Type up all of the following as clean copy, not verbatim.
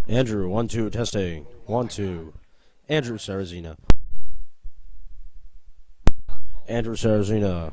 Andrew, 1-2, testing. 1-2. Andrew Sarazina. Andrew Sarazina.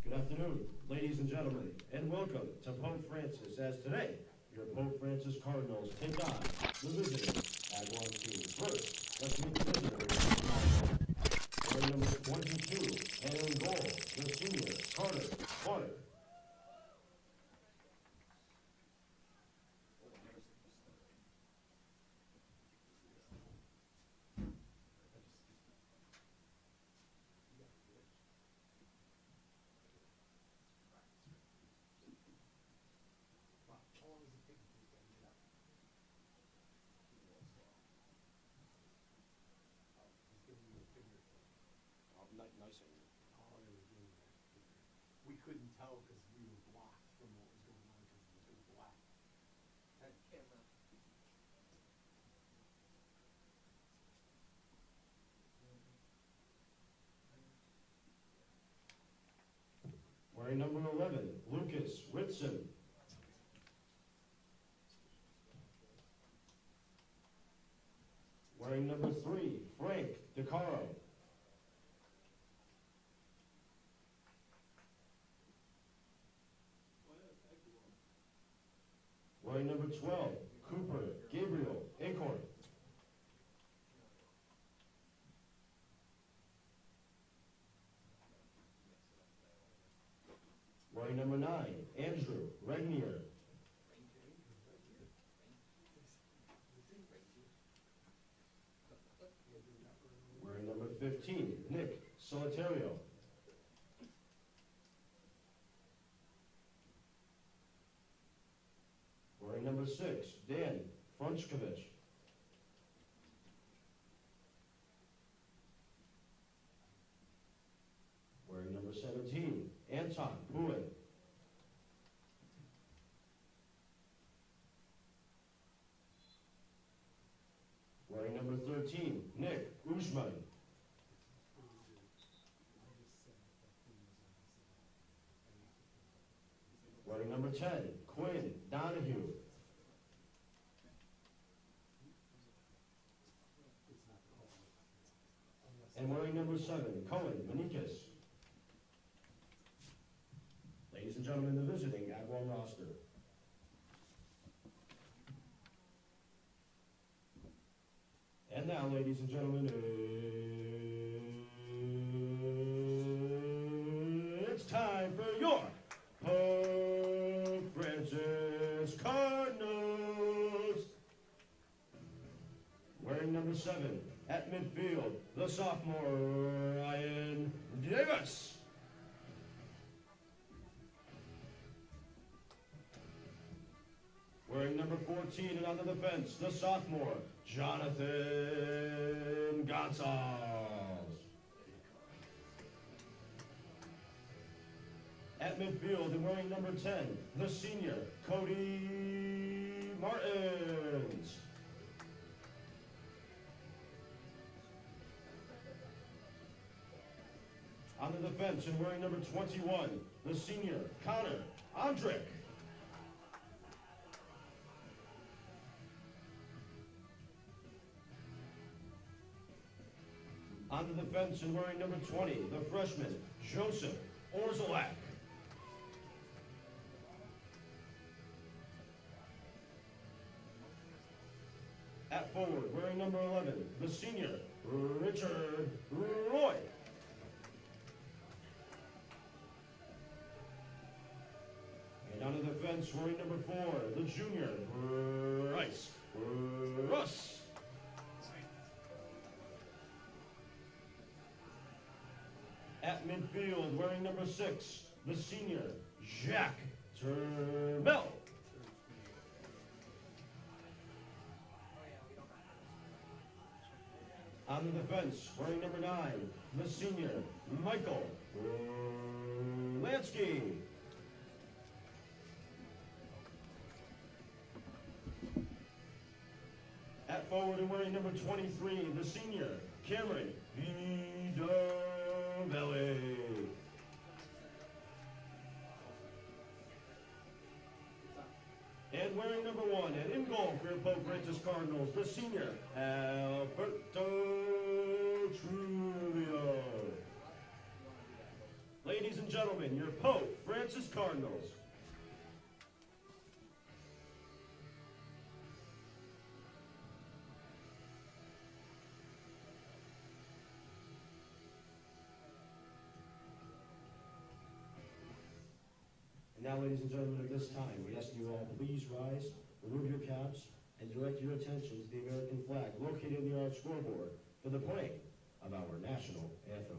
Good afternoon, ladies and gentlemen, and welcome to Pope Francis, as today, your Pope Francis Cardinals take on the visiting Agawam team. First, let's meet the visitors. Wearing number 22, and in goal, the senior, Carter. Nice. We couldn't tell because we were blocked from what was going on because it was black. Camera. Wearing number 11, Lucas Ritson. Wearing number 3, Frank DeCaro. Wearing number 12, Cooper Gabriel Acorn. Wearing number 9, Andrew Regnier. Wearing number 15, Nick Solitario. Wearing number 6, Dan Frunchkovich. Wearing number 17, Anton Puin. Wearing number 13, Nick Usman. Wearing number 10, Quinn Donahue. And wearing number 7, Cohen Manikis. Ladies and gentlemen, the visiting Agawam roster. And now, ladies and gentlemen, it's time for your Pope Francis Cardinals. Wearing number 7 at midfield, the sophomore Ryan Davis. Wearing number 14 and on the defense, the sophomore Jonathan Gonzalez. At midfield and wearing number 10, the senior Cody Martins. On the defense and wearing number 21, the senior Connor Andrick. On the defense and wearing number 20, the freshman Joseph Orzalak. At forward, wearing number 11, the senior Richard Roy. And on the defense, wearing number 4, the junior Bryce Russ. At midfield, wearing number 6, the senior Jack Turmel. On the defense, wearing number 9, the senior Michael Lansky. At forward and wearing number 23, the senior Cameron Vidavelli. And wearing number 1 and in goal for your Pope Francis Cardinals, the senior Alberto Trujillo. Ladies and gentlemen, your Pope Francis Cardinals. And now, ladies and gentlemen, at this time, we ask you all please rise, remove your caps, and direct your attention to the American flag located near our scoreboard for the playing of our national anthem.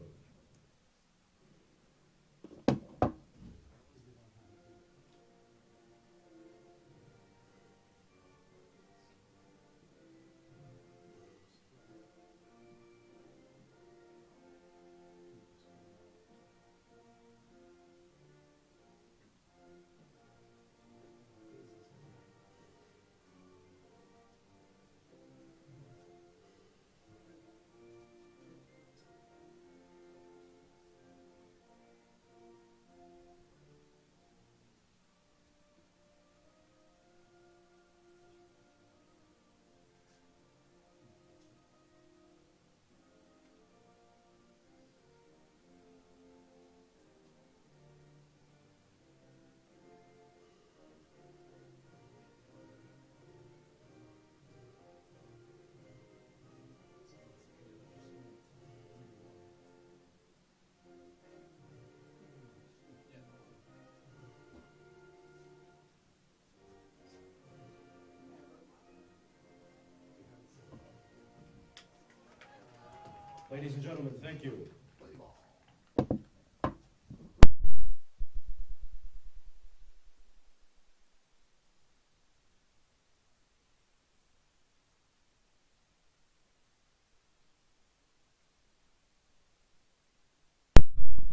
Ladies and gentlemen, thank you. Play ball.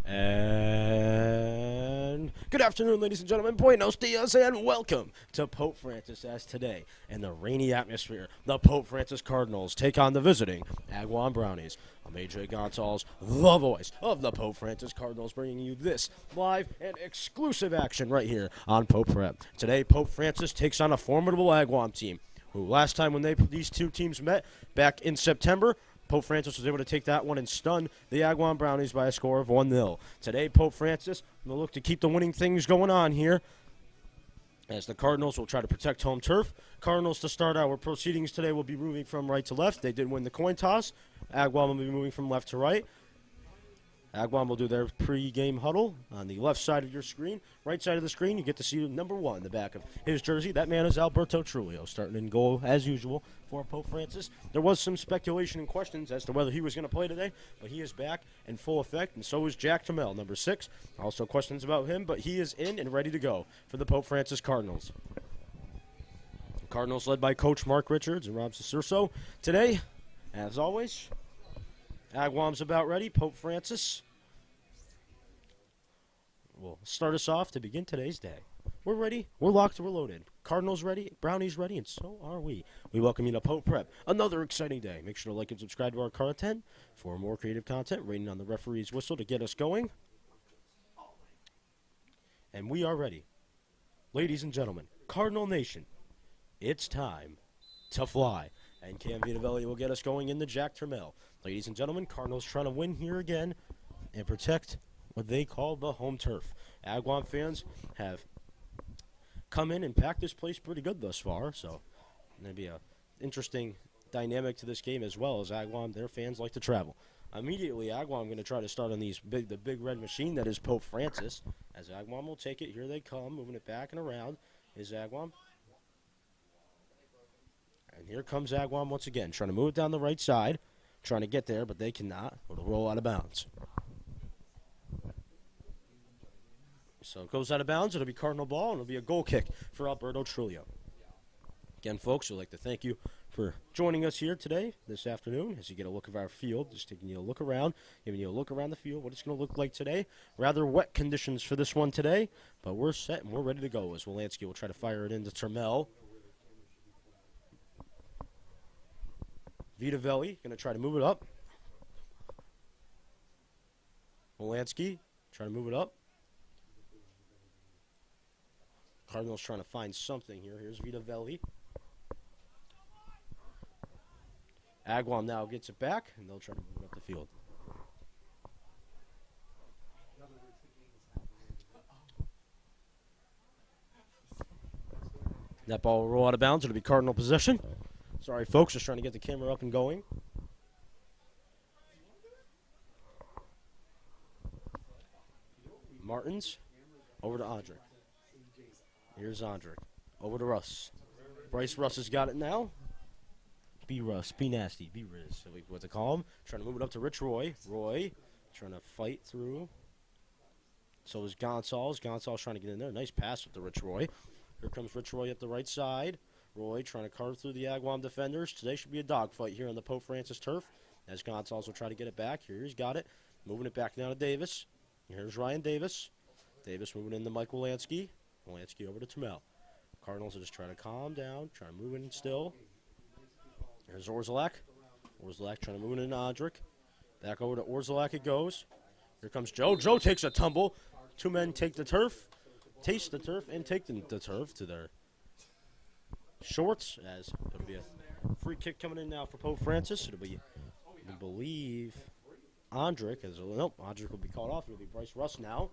And good afternoon, ladies and gentlemen. Buenos dias, and welcome to Pope Francis. As today, in the rainy atmosphere, the Pope Francis Cardinals take on the visiting Agawam Brownies. I'm AJ Gonzalez, the voice of the Pope Francis Cardinals, bringing you this live and exclusive action right here on Pope Prep. Today, Pope Francis takes on a formidable Agawam team, who last time when these two teams met back in September, Pope Francis was able to take that one and stun the Agawam Brownies by a score of 1-0. Today, Pope Francis will look to keep the winning things going on here, as the Cardinals will try to protect home turf. Cardinals, to start our proceedings today, will be moving from right to left. They did win the coin toss. Agawam will be moving from left to right. Agawam will do their pre-game huddle on the left side of your screen. Right side of the screen, you get to see number 1 in the back of his jersey. That man is Alberto Trujillo, starting in goal as usual for Pope Francis. There was some speculation and questions as to whether he was going to play today, but he is back in full effect, and so is Jack Trammell, number 6. Also questions about him, but he is in and ready to go for the Pope Francis Cardinals. The Cardinals led by Coach Mark Richards and Rob Cicerso. Today, as always, Agawam's about ready. Pope Francis will start us off to begin today's day. We're ready. We're locked. We're loaded. Cardinals ready. Brownies ready. And so are we. We welcome you to Pope Prep. Another exciting day. Make sure to like and subscribe to our content for more creative content. Rating on the referee's whistle to get us going. And we are ready. Ladies and gentlemen, Cardinal Nation, it's time to fly. And Cam Vitavelli will get us going in the Jack Trammell. Ladies and gentlemen, Cardinals trying to win here again and protect what they call the home turf. Agawam fans have come in and packed this place pretty good thus far, so going to be an interesting dynamic to this game, as well as Agawam, their fans like to travel. Immediately, Agawam going to try to start on the big red machine that is Pope Francis, as Agawam will take it. Here they come, moving it back and around is Agawam. And here comes Agawam once again, trying to move it down the right side, trying to get there, but they cannot. It'll roll out of bounds. So it goes out of bounds. It'll be Cardinal ball, and it'll be a goal kick for Alberto Trujillo. Again, folks, we'd like to thank you for joining us here today, this afternoon, as you get a look of our field. Just taking you a look around, giving you a look around the field, what it's going to look like today. Rather wet conditions for this one today, but we're set and we're ready to go, as Wolanski will try to fire it into Trammell. Vitavelli going to try to move it up. Wolanski trying to move it up. Cardinals trying to find something here. Here's Vitavelli. Agawam now gets it back, and they'll try to move it up the field. That ball will roll out of bounds. It'll be Cardinal possession. Sorry, folks, just trying to get the camera up and going. Martins over to Andrick. Here's Andrick. Over to Russ. Bryce Russ has got it now. Be Russ. Be nasty. Be Riz. What they call him. Trying to move it up to Rich Roy. Roy trying to fight through. So is Gonzalez. Gonzalez trying to get in there. Nice pass with the Rich Roy. Here comes Rich Roy up the right side. Roy trying to carve through the Agawam defenders. Today should be a dogfight here on the Pope Francis turf, as Gonzalez will try to get it back. Here he's got it. Moving it back now to Davis. Here's Ryan Davis. Davis moving in to Mike Wolanski. Wolanski over to Trammell. Cardinals are just trying to calm down, trying to move in still. Here's Orzelak. Orzelak trying to move in Andrick. Back over to Orzelak it goes. Here comes Joe. Joe takes a tumble. Two men take the turf, taste the turf, and take the turf to their shorts, as it'll be a free kick coming in now for Pope Francis. It'll be, I believe, Andrick. Nope, Andrick will be called off. It'll be Bryce Russ now.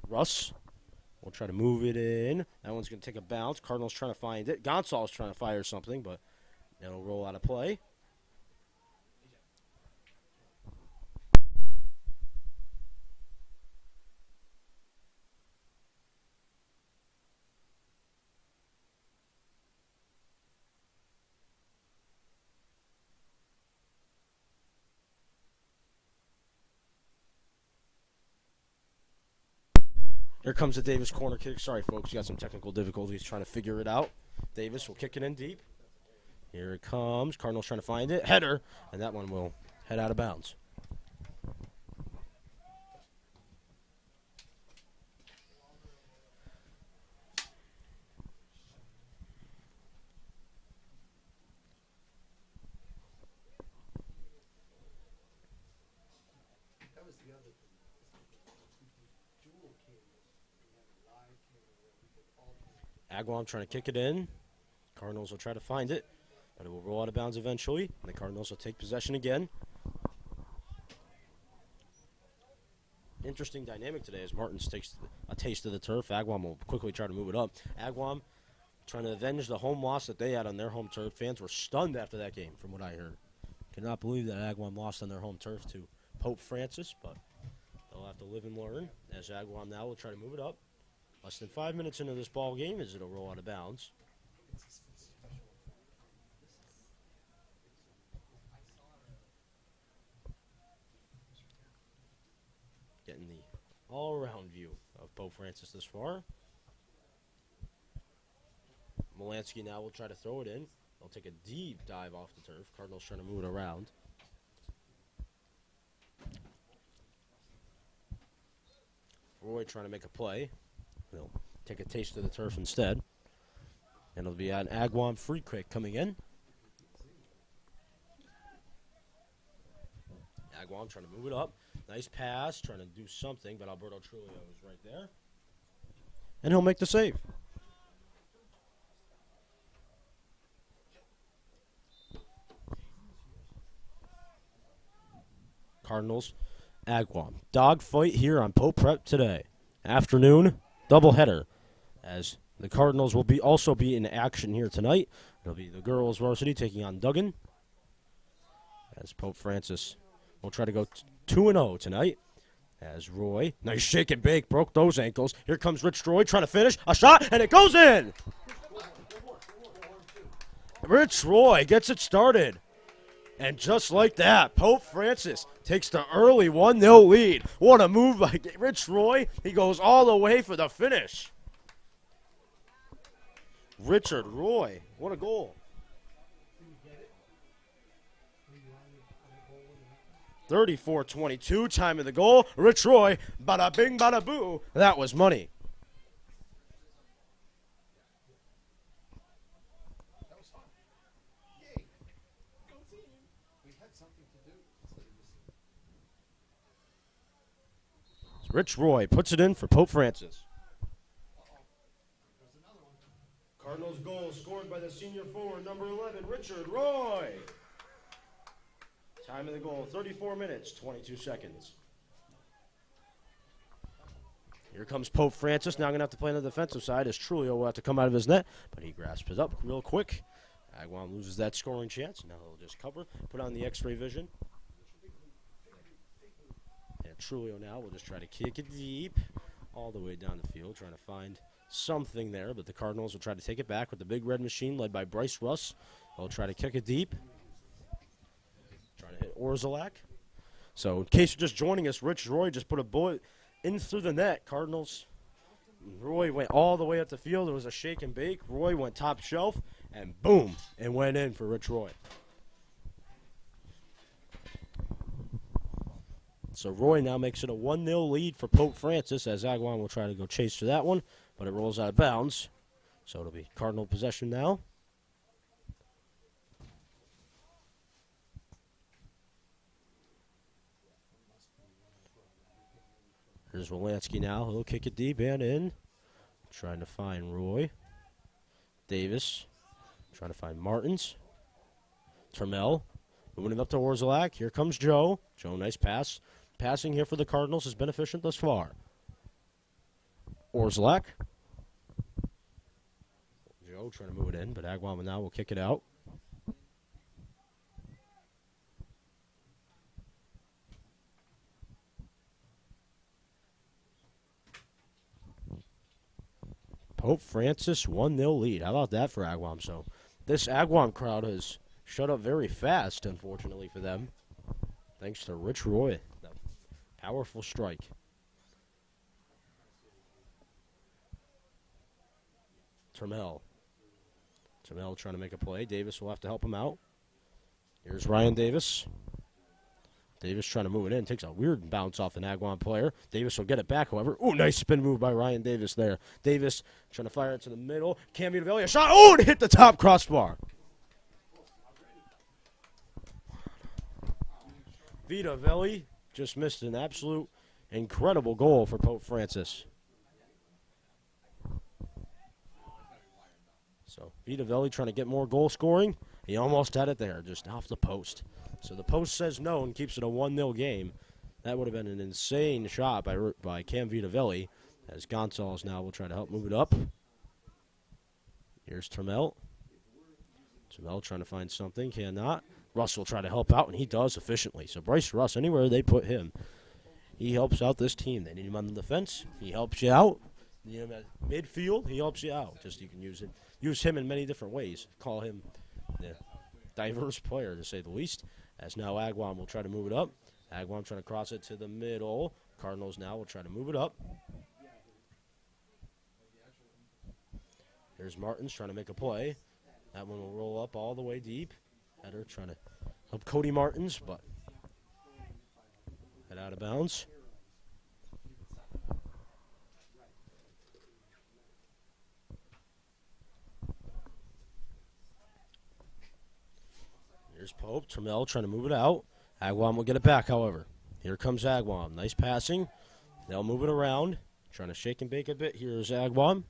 Russ will try to move it in. That one's going to take a bounce. Cardinals trying to find it. Gonzalez trying to fire something, but it'll roll out of play. Here comes the Davis corner kick. Sorry, folks, you got some technical difficulties trying to figure it out. Davis will kick it in deep. Here it comes. Cardinals trying to find it. Header, and that one will head out of bounds. That was the other thing. Dual cameras. We had a live camera where we could alternate. Agawam trying to kick it in. Cardinals will try to find it, but it will roll out of bounds eventually, and the Cardinals will take possession again. Interesting dynamic today as Martins takes a taste of the turf. Agawam will quickly try to move it up. Agawam trying to avenge the home loss that they had on their home turf. Fans were stunned after that game, from what I heard. Cannot believe that Agawam lost on their home turf to Pope Francis, but they'll have to live and learn, as Agawam now will try to move it up. Less than 5 minutes into this ball game as it'll roll out of bounds. Getting the all-around view of Pope Francis this far. Molansky now will try to throw it in. They'll take a deep dive off the turf. Cardinals trying to move it around. Roy trying to make a play. He'll take a taste of the turf instead. And it'll be an Agawam free kick coming in. Agawam trying to move it up. Nice pass, trying to do something, but Alberto Trulio is right there. And he'll make the save. Cardinals, Agawam. Dogfight here on Pope Prep today. Afternoon, doubleheader. As the Cardinals will also be in action here tonight. It'll be the girls' varsity taking on Duggan. As Pope Francis will try to go 2-0 tonight. As Roy, nice shake and bake, broke those ankles. Here comes Rich Roy trying to finish. A shot, and it goes in! Rich Roy gets it started. And just like that, Pope Francis takes the early 1-0 lead. What a move by Rich Roy. He goes all the way for the finish. Richard Roy, what a goal. 34-22, time of the goal. Rich Roy, bada bing, bada boo. That was money. That was fun. Yay. Go team. We had something to do instead of just. Rich Roy puts it in for Pope Francis. There's another one. Cardinals goal scored by the senior forward, number 11, Richard Roy. Time of the goal, 34 minutes, 22 seconds. Here comes Pope Francis. Now going to have to play on the defensive side as Trulio will have to come out of his net, but he grasps it up real quick. Agawam loses that scoring chance. Now he'll just cover, put on the X-ray vision. And Trulio now will just try to kick it deep all the way down the field, trying to find something there, but the Cardinals will try to take it back with the big red machine led by Bryce Russ. They'll try to kick it deep. Trying to hit Orzalak. So in case you're just joining us, Rich Roy just put a bullet in through the net. Cardinals, Roy went all the way up the field. It was a shake and bake. Roy went top shelf, and boom, it went in for Rich Roy. So Roy now makes it a 1-0 lead for Pope Francis as Agawam will try to go chase for that one, but it rolls out of bounds. So it'll be Cardinal possession now. Here's Wolanski now. He'll kick it deep and in. Trying to find Roy. Davis. Trying to find Martins. Termel. Moving it up to Orzalak. Here comes Joe. Joe, nice pass. Passing here for the Cardinals has been efficient thus far. Orzalak. Joe trying to move it in, but Agawam now will kick it out. Pope Francis 1-0 lead. How about that for Agawam? So this Agawam crowd has shut up very fast, unfortunately for them, thanks to Rich Roy. That powerful strike. Turmel. Turmel trying to make a play. Davis will have to help him out. Here's Ryan Davis. Davis trying to move it in. Takes a weird bounce off an Agawam player. Davis will get it back, however. Ooh, nice spin move by Ryan Davis there. Davis trying to fire it to the middle. Cam Vitavelli, a shot. Oh, and hit the top crossbar. Vitavelli just missed an absolute incredible goal for Pope Francis. So Vitavelli trying to get more goal scoring. He almost had it there, just off the post. So the post says no and keeps it a 1-0 game. That would have been an insane shot by Cam Vitavelli, as Gonzalez now will try to help move it up. Here's Turmel. Turmel trying to find something, cannot. Russ will try to help out, and he does efficiently. So Bryce Russ, anywhere they put him, he helps out this team. They need him on the defense. He helps you out. You need him at midfield. He helps you out. Just you can use him in many different ways. Call him the diverse player, to say the least. As now Agawam will try to move it up. Agawam trying to cross it to the middle. Cardinals now will try to move it up. Here's Martins trying to make a play. That one will roll up all the way deep. Header trying to help Cody Martins, but head out of bounds. Here's Pope. Turmel trying to move it out. Agawam will get it back, however. Here comes Agawam. Nice passing. They'll move it around. Trying to shake and bake a bit. Here's Agawam.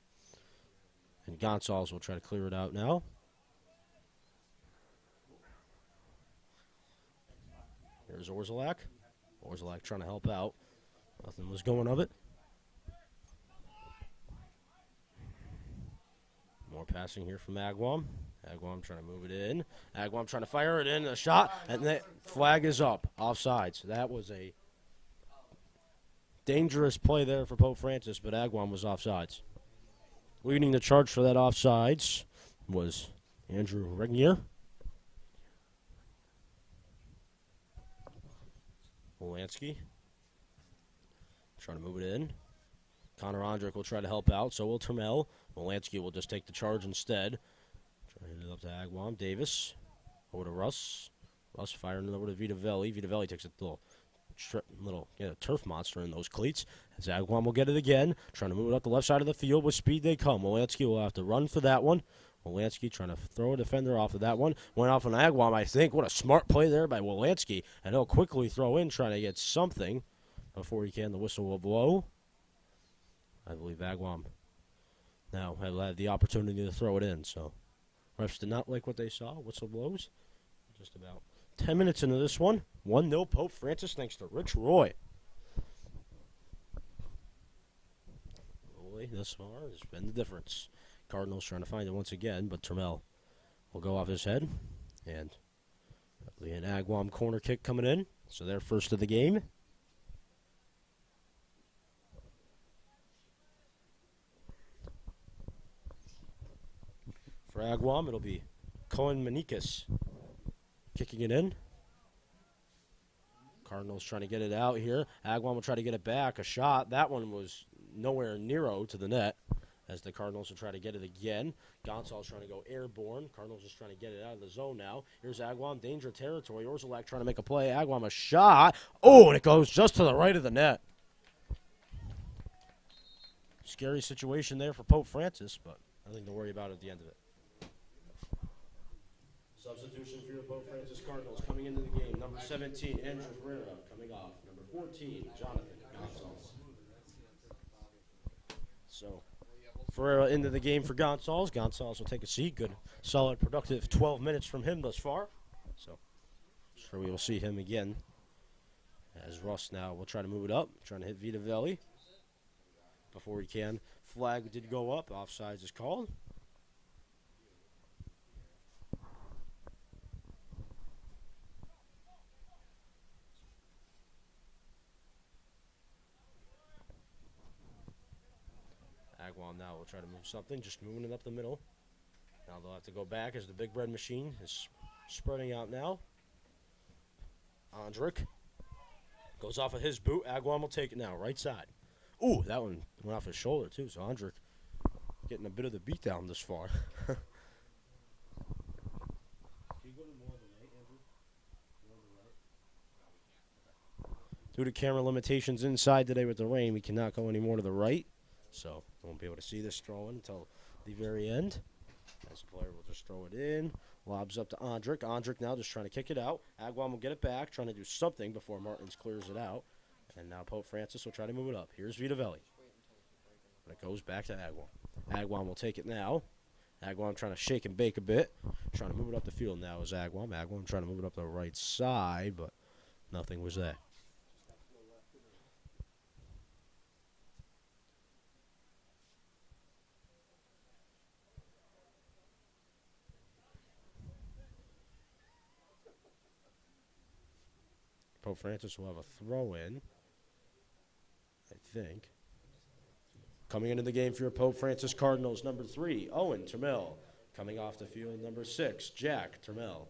And Gonzalez will try to clear it out now. Here's Orzelak. Orzelak trying to help out. Nothing was going of it. More passing here from Agawam. Agawam trying to move it in. Agawam trying to fire it in. A shot. And the flag is up. Offsides. That was a dangerous play there for Pope Francis, but Agawam was offsides. Leading the charge for that offsides was Andrew Regnier. Wolanski trying to move it in. Connor Ondrick will try to help out. So will Turmel. Wolanski will just take the charge instead. Trying to hit it up to Agawam. Davis. Over to Russ. Russ firing it over to Vitavelli. Vitavelli takes a little turf monster in those cleats. As Agawam will get it again. Trying to move it up the left side of the field. With speed they come. Wolanski will have to run for that one. Wolanski trying to throw a defender off of that one. Went off on Agawam, I think. What a smart play there by Wolanski. And he'll quickly throw in, trying to get something before he can. The whistle will blow. I believe Agawam now will have the opportunity to throw it in. So refs did not like what they saw. Whistle blows. Just about 10 minutes into this one. 1-0 Pope Francis thanks to Rich Roy. Roy thus far has been the difference. Cardinals trying to find it once again, but Turmel will go off his head. And an Agawam corner kick coming in. So they're first of the game. For Agawam, it'll be Cohen Manikis kicking it in. Cardinals trying to get it out here. Agawam will try to get it back. A shot. That one was nowhere near to the net, as the Cardinals will try to get it again. Gonzalez trying to go airborne. Cardinals just trying to get it out of the zone now. Here's Agawam, danger territory. Orzelak trying to make a play. Agawam a shot. Oh, and it goes just to the right of the net. Scary situation there for Pope Francis, but nothing to worry about at the end of it. Substitution for your Pope Francis Cardinals coming into the game. Number 17, Andrew Ferreira coming off. Number 14, Jonathan Gonzalez. So Ferreira into the game for Gonzalez. Gonzalez will take a seat. Good, solid, productive 12 minutes from him thus far. So sure we will see him again. As Russ now will try to move it up. Trying to hit Vitavelli before he can. Flag did go up. Offsides is called. Agawam now will try to move something, just moving it up the middle. Now they'll have to go back as the big bread machine is spreading out now. Ondrick goes off of his boot. Agawam will take it now, right side. Ooh, that one went off his shoulder too, so Ondrick getting a bit of the beatdown this far. Due to camera limitations inside today with the rain, we cannot go any more to the right. So, won't be able to see this throw in until the very end. As the player will just throw it in. Lobs up to Andrick. Andrick now just trying to kick it out. Agawam will get it back, trying to do something before Martins clears it out. And now Pope Francis will try to move it up. Here's Vitavelli. But it goes back to Agawam. Agawam will take it now. Agawam trying to shake and bake a bit. Trying to move it up the field now is Agawam. Agawam trying to move it up the right side, but nothing was there. Pope Francis will have a throw-in, I think. Coming into the game for your Pope Francis Cardinals, number 3, Owen Termel. Coming off the field, number 6, Jack Termel.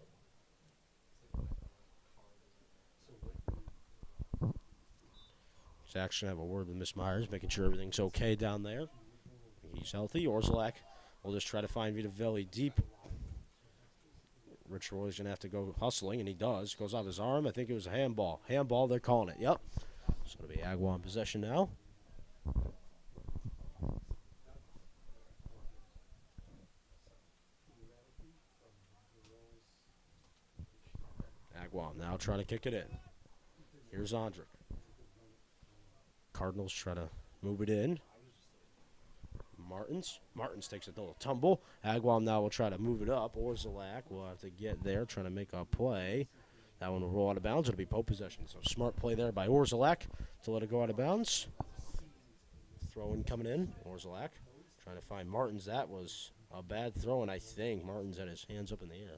Zach's going to have a word with Miss Myers, making sure everything's okay down there. He's healthy. Orzalak will just try to find Vitavelli deep. Rich Roy's going to have to go hustling, and he does. Goes off his arm. I think it was a handball. Handball, they're calling it. Yep. It's going to be Agawam in possession now. Agawam now trying to kick it in. Here's Andrick. Cardinals try to move it in. Martins takes a little tumble. Agawam now will try to move it up. Orzalak will have to get there, trying to make a play. That one will roll out of bounds. It'll be Pope possession. So smart play there by Orzalak to let it go out of bounds. Throw-in coming in. Orzalak trying to find Martins. That was a bad throw, and I think Martins had his hands up in the air.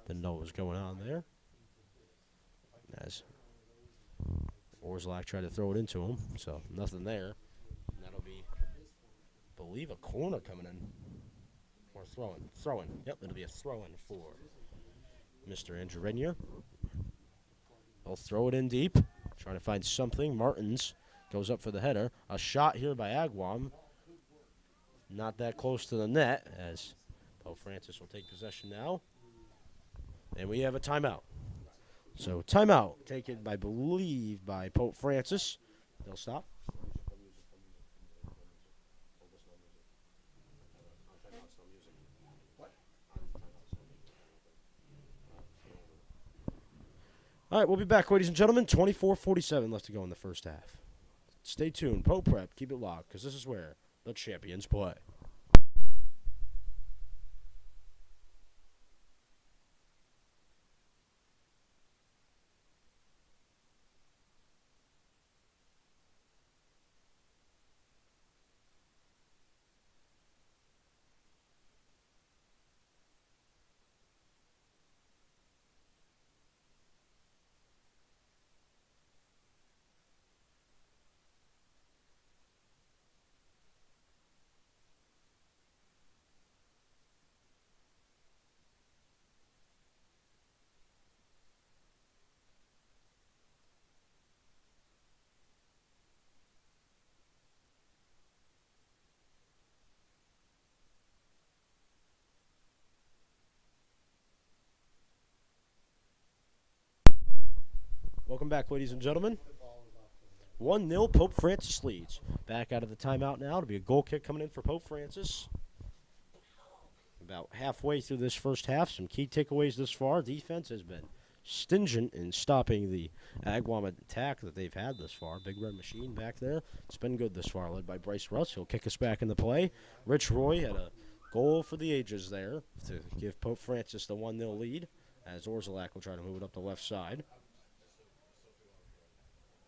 Didn't know what was going on there. As Orzalak tried to throw it into him, so nothing there. And that'll be, I believe, a corner coming in. Or throwing. Yep, it'll be a throw-in for Mr. Andrew Renier. They'll throw it in deep, trying to find something. Martins goes up for the header. A shot here by Agawam. Not that close to the net, as Pope Francis will take possession now. And we have a timeout. So timeout taken, I believe, by Pope Francis. They'll stop. All right, we'll be back, ladies and gentlemen. 24:47 left to go in the first half. Stay tuned. Pope Prep, keep it locked, because this is where the champions play. Welcome back, ladies and gentlemen. 1-0, Pope Francis leads. Back out of the timeout now. It'll be a goal kick coming in for Pope Francis. About halfway through this first half, some key takeaways this far. Defense has been stingent in stopping the Agawam attack that they've had this far. Big Red Machine back there. It's been good this far, led by Bryce Russ. He'll kick us back into play. Rich Roy had a goal for the ages there to give Pope Francis the 1-0 lead, as Orzalak will try to move it up the left side.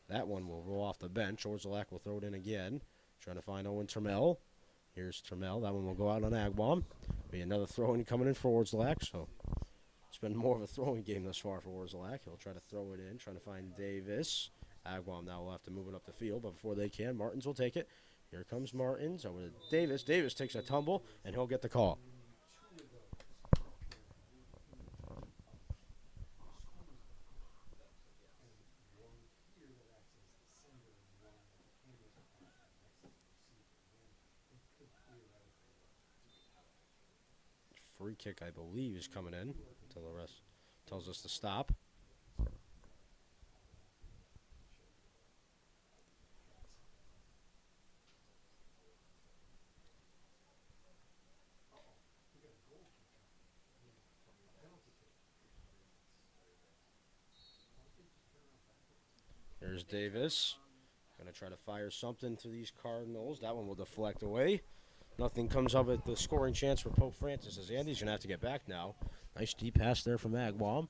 That one will roll off the bench. Orzalak will throw it in again. Trying to find Owen Termel. Here's Termel. That one will go out on Agawam. Be another throw-in coming in for Orzalak. So it's been more of a throwing game thus far for Orzalak. He'll try to throw it in. Trying to find Davis. Agawam now will have to move it up the field. But before they can, Martins will take it. Here comes Martins over to Davis. Davis takes a tumble, and he'll get the call. free kick, I believe, is coming in until the rest tells us to stop. Here's Davis. Going to try to fire something to these Cardinals. That one will deflect away. Nothing comes of it. The scoring chance for Pope Francis as Andy's going to have to get back now. Nice deep pass there from Agawam.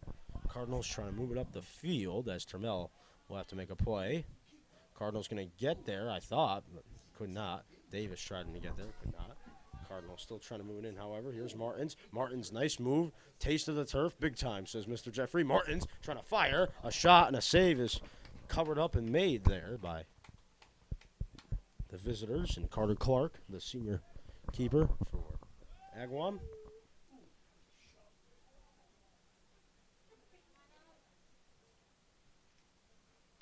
Cardinals trying to move it up the field as Termel will have to make a play. Cardinals going to get there, I thought, but could not. Davis trying to get there, could not. Cardinals still trying to move it in, however. Here's Martins. Martins, nice move. Taste of the turf, big time, says Mr. Jeffrey. Martins trying to fire. A shot and a save is covered up and made there by the visitors. And Carter Clark, the senior keeper for Agawam.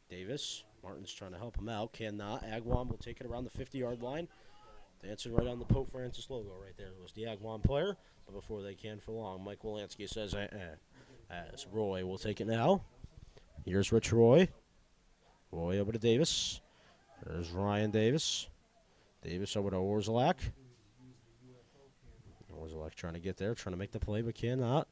Davis. Martin's trying to help him out. Cannot. Agawam will take it around the 50-yard line. Dancing right on the Pope Francis logo right there was the Agawam player. But before they can for long, Mike Wolanski says, as Roy will take it now. Here's Rich Roy. Roy over to Davis. There's Ryan Davis. Davis over to Orzelak. Orzelak trying to get there, trying to make the play, but cannot.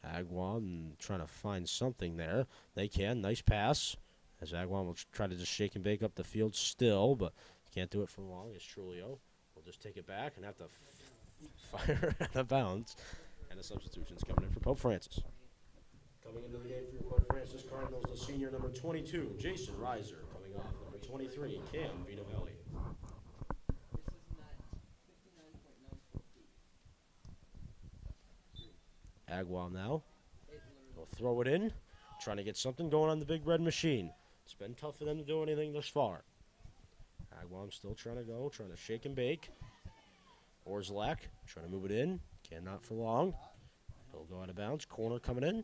Agawam trying to find something there. They can. Nice pass. As Agawam will try to just shake and bake up the field still, but can't do it for long. As Trulio will just take it back and have to fire out of bounds. And the substitutions coming in for Pope Francis. Coming into the game for your Pope Francis Cardinals, the senior number 22, Jason Reiser. Coming off number 23, Cam Vinavelli. Agawam now. They'll throw it in, trying to get something going on the big red machine. It's been tough for them to do anything thus far. Agawam still trying to go, trying to shake and bake. Orzelak trying to move it in. Cannot for long. It'll go out of bounds. Corner coming in.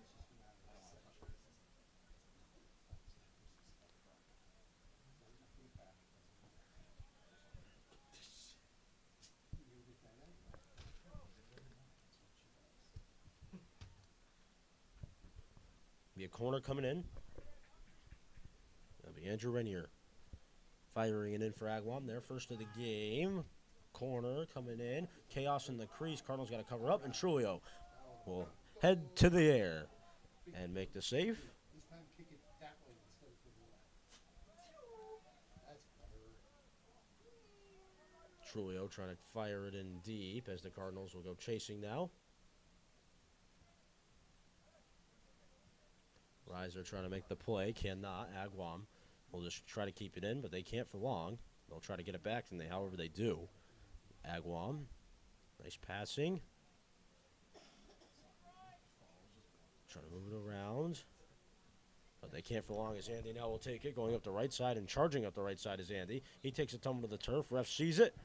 Be a corner coming in. That'll be Andrew Renier firing it in for Agawam. Their first of the game. Corner coming in. Chaos in the crease. Cardinals got to cover up. And Trulio will head to the air and make the save. This time kick it that way instead of to the left. That's better. Trulio trying to fire it in deep as the Cardinals will go chasing now. Reiser trying to make the play. Cannot. Agawam will just try to keep it in, but they can't for long. They'll try to get it back, and however they do. Agawam. Nice passing. Trying to move it around. But they can't for long as Andy now will take it. Going up the right side and charging up the right side is Andy. He takes a tumble to the turf. Ref sees it.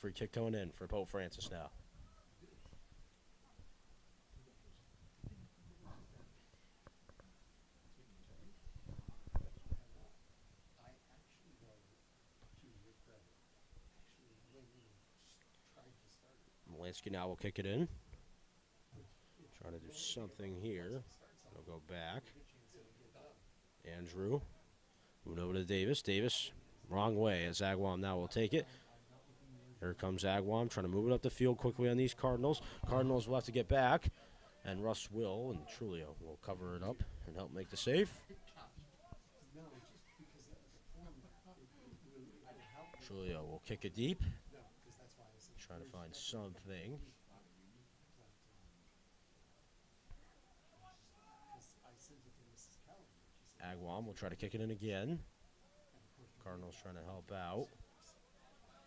Free kick going in for Pope Francis now. Wolanski now will kick it in. Trying to do something here. He'll go back. Andrew. Moving over to Davis. Davis, wrong way as Agawam now will take it. Here comes Agawam trying to move it up the field quickly on these Cardinals. Cardinals will have to get back. And Russ will, and Trulio will cover it up and help make the save. Trulio will kick it deep. Trying to find something. Agawam will try to kick it in again. Cardinals trying to help out.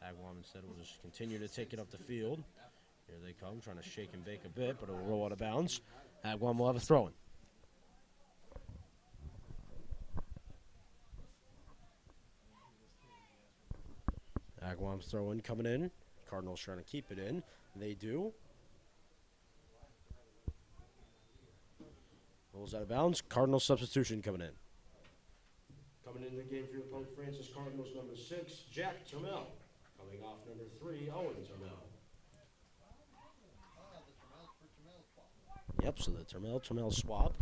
Agawam instead will just continue to take it up the field. Here they come, trying to shake and bake a bit, but it will roll out of bounds. Agawam will have a throw-in. Agawam's throw-in coming in. Cardinals trying to keep it in. They do. Rolls out of bounds. Cardinals substitution coming in. Coming in the game for your Pope Francis Cardinals, number 6, Jack Termel. Coming off number 3, Owen Termel. The Termel for Termel swap. Yep, so the Termel swap.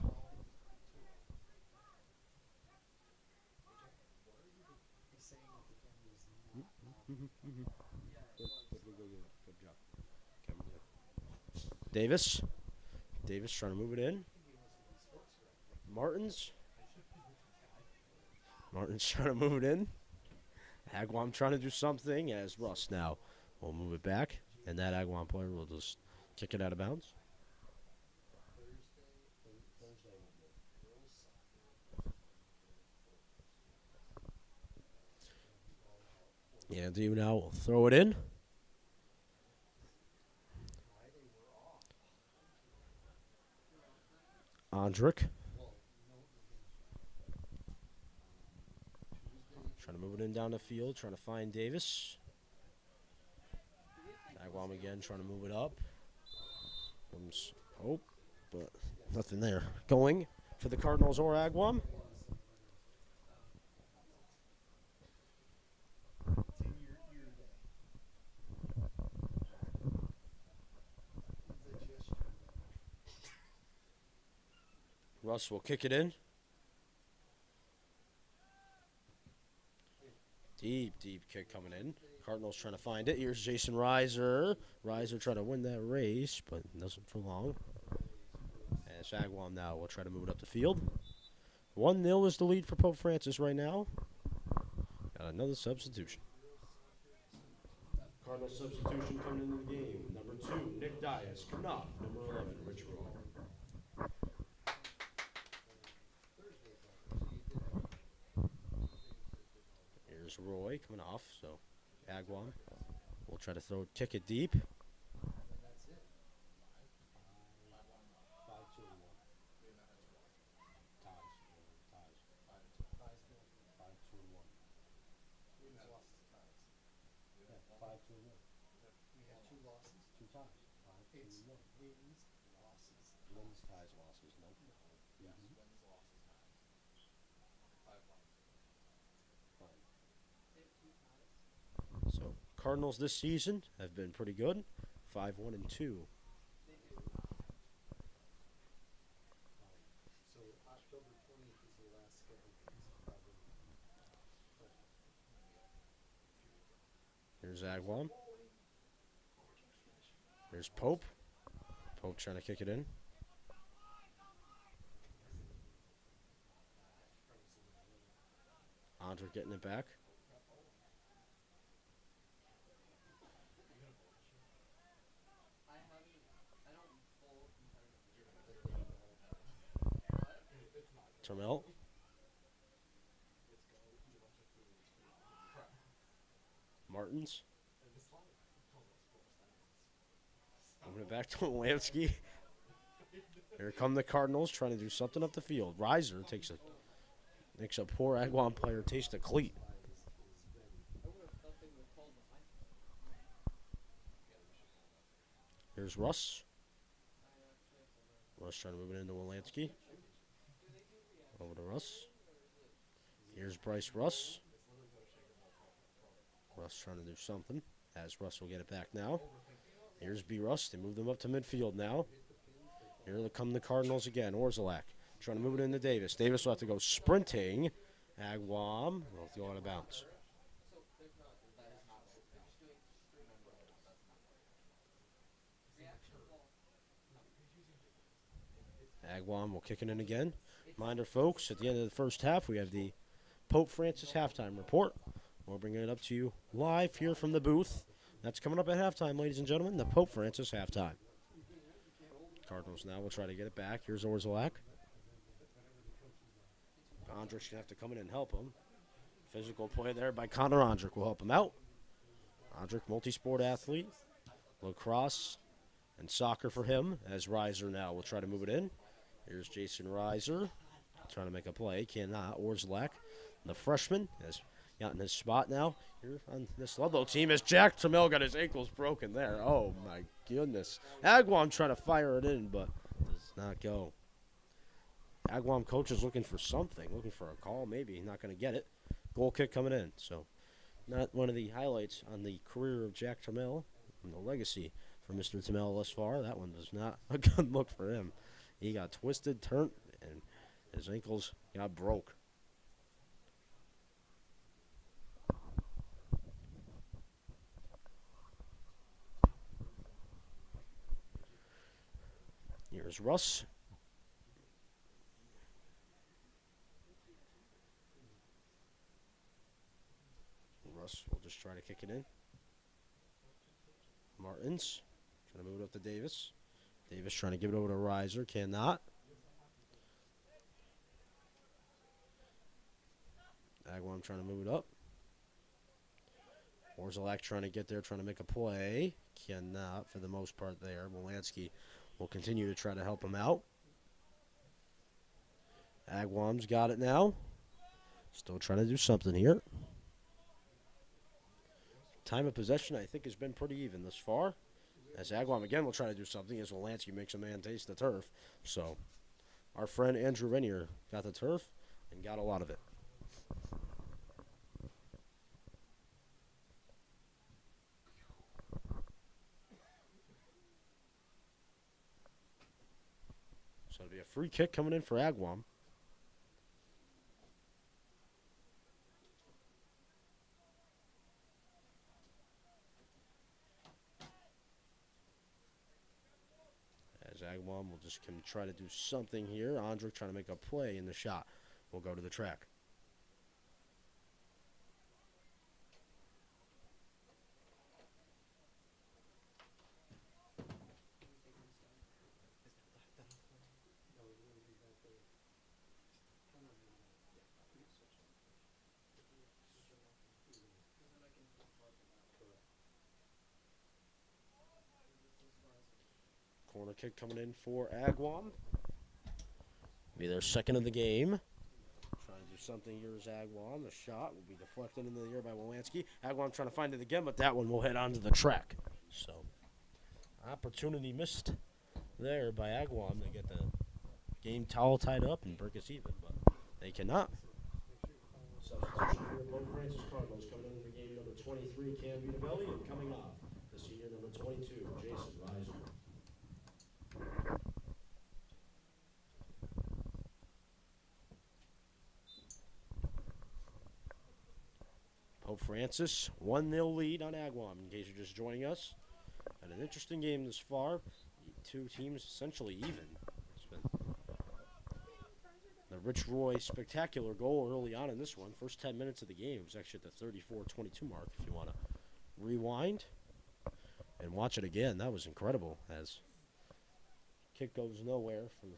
He's saying that the camera is not. Good job. Davis. Davis trying to move it in. Martins. Martins trying to move it in. Agawam trying to do something as Russ now will move it back. And that Agawam player will just kick it out of bounds. Yeah, Dave now will throw it in. Andrick. Trying to move it in down the field, trying to find Davis. Agawam again trying to move it up. Comes hope, but nothing there. Going for the Cardinals or Agawam. Russ will kick it in. Deep kick coming in. Cardinals trying to find it. Here's Jason Reiser. Reiser trying to win that race, but doesn't for long. And Agawam now will try to move it up the field. 1-0 is the lead for Pope Francis right now. Got another substitution. Cardinal substitution coming into the game. Number 2, Nick Dias. Coming off. Number 11, Rich Roy. Here's Roy coming off, so Agawam will try to throw ticket deep. So Cardinals this season have been pretty good, 5-1-2. So October 20th is the last scheduled piece of Here's Agawam. Here's Pope. Pope trying to kick it in. Andre getting it back. Termel. Martins. Moving it back to Lansky. Here come the Cardinals trying to do something up the field. Reiser makes a poor Agawam player taste a cleat. Here's Russ. Russ trying to move it into Lansky. Over to Russ. Here's Bryce Russ. Russ trying to do something, as Russ will get it back now. Here's B. Russ. They move them up to midfield now. Here come the Cardinals again. Orzelak trying to move it into Davis. Davis will have to go sprinting. Agawam will go out of bounds. Agawam will kick it in again. Reminder, folks, at the end of the first half, we have the Pope Francis halftime report. We're bringing it up to you live here from the booth. That's coming up at halftime, ladies and gentlemen, the Pope Francis halftime. Cardinals now will try to get it back. Here's Orzelak. Ondrick's going to have to come in and help him. Physical play there by Connor Ondrick will help him out. Ondrick, multi-sport athlete, lacrosse and soccer for him, as Reiser now will try to move it in. Here's Jason Reiser trying to make a play. Cannot. Orzelak, the freshman, has gotten his spot now here on this Ludlow team as Jack Termel got his ankles broken there. Oh, my goodness. Agawam trying to fire it in, but does not go. Agawam coach is looking for something, looking for a call, maybe. Not going to get it. Goal kick coming in. So not one of the highlights on the career of Jack Trammell and the legacy for Mr. Trammell thus far. That one was not a good look for him. He got twisted, turned, and his ankles got broke. Here's Russ. Russ will just try to kick it in. Martins trying to move it up to Davis. Davis trying to give it over to Reiser. Cannot. Agawam trying to move it up. Orzelak trying to get there, trying to make a play. Cannot for the most part there. Wolanski will continue to try to help him out. Agawam's got it now. Still trying to do something here. Time of possession, I think, has been pretty even thus far. As Agawam again will try to do something as Wolanski makes a man taste the turf. So our friend Andrew Renier got the turf and got a lot of it. So it'll be a free kick coming in for Agawam. As Agawam will just try to do something here. Andrick trying to make a play in the shot. Will go to the track. Corner kick coming in for Agawam. Be their second of the game. Trying to do something here is Agawam. The shot will be deflected into the air by Wolanski. Agawam trying to find it again, but that one will head onto the track. So, opportunity missed there by Agawam to get the game towel tied up and break us even, but they cannot. Substitution for Pope Francis Cardinals coming into the game, number 23, Cam Vitabelli, and coming off, the senior number 22, Jason Reiser. Pope Francis, 1-0 lead on Agawam, in case you're just joining us. And an interesting game this far. Two teams essentially even. It's been the Rich Roy spectacular goal early on in this one. First 10 minutes of the game. It was actually at the 34-22 mark, if you want to rewind and watch it again. That was incredible, as kick goes nowhere from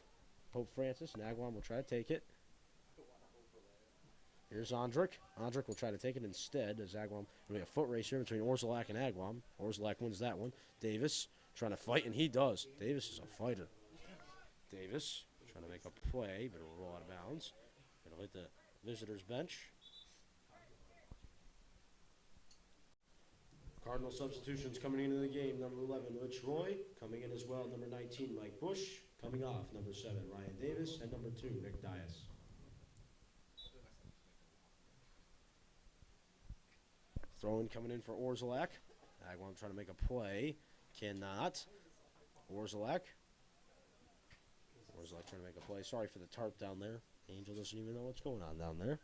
Pope Francis, and Agawam will try to take it. Here's Andrick. Andrick will try to take it instead, as Agawam will be a foot race here between Orzelak and Agawam. Orzelak wins that one. Davis trying to fight, and he does. Davis is a fighter. Davis trying to make a play, but it'll roll out of bounds. It'll hit the visitors' bench. Cardinal substitutions coming into the game, number 11, Rich Roy. Coming in as well, number 19, Mike Bush. Coming off, number 7, Ryan Davis. And number 2, Nick Dias. Throw-in coming in for Orzelak. Agawam trying to make a play. Cannot. Orzelak. Orzelak trying to make a play. Sorry for the tarp down there. Angel doesn't even know what's going on down there.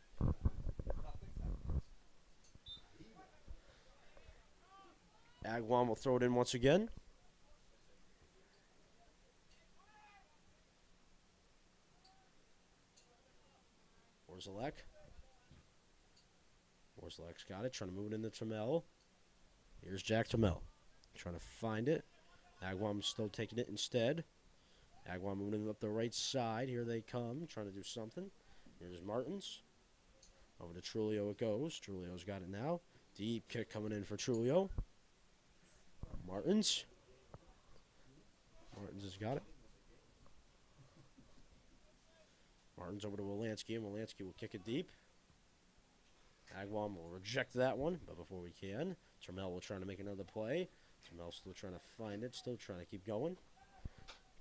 Agawam will throw it in once again. Orzelak. Orzelak's got it, trying to move it into Trammell. Here's Jack Trammell, trying to find it. Agawam still taking it instead. Agawam moving it up the right side. Here they come, trying to do something. Here's Martins. Over to Trulio it goes. Trulio's got it now. Deep kick coming in for Trulio. Martins. Martins has got it. Martins over to Wolanski, and Wolanski will kick it deep. Agawam will reject that one, but before we can, Trammell will try to make another play. Trammell still trying to find it, still trying to keep going.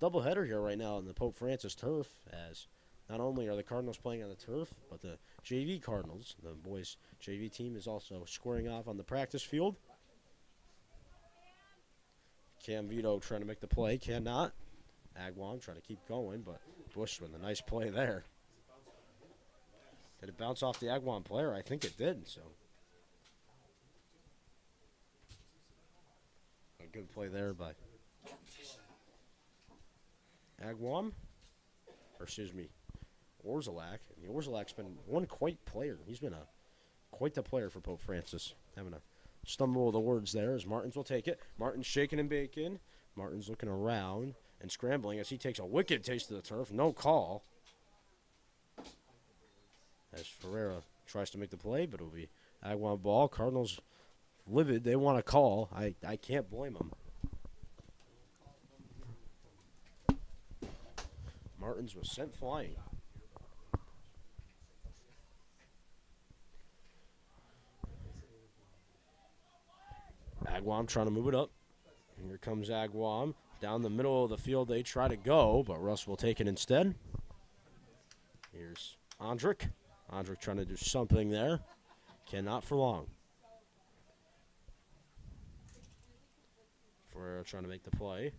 Doubleheader here right now on the Pope Francis turf, as not only are the Cardinals playing on the turf, but the JV Cardinals, the boys' JV team, is also squaring off on the practice field. Cam Vito trying to make the play, cannot. Agawam trying to keep going, but Bush with a nice play there. Did it bounce off the Agawam player? I think it did, so. A good play there by Agawam. Or excuse me, Orzelak. And Orzelak's been one quite player. He's been quite the player for Pope Francis. Having a stumble of the words there as Martins will take it. Martins shaking and baking. Martins looking around and scrambling as he takes a wicked taste of the turf. No call. As Ferreira tries to make the play, but it'll be Agawam ball. Cardinals livid. They want a call. I can't blame them. Martins was sent flying. Agawam trying to move it up. And here comes Agawam. Down the middle of the field they try to go, but Russ will take it instead. Here's Andrick. Andrick trying to do something there. Cannot for long. Ferreira trying to make the play.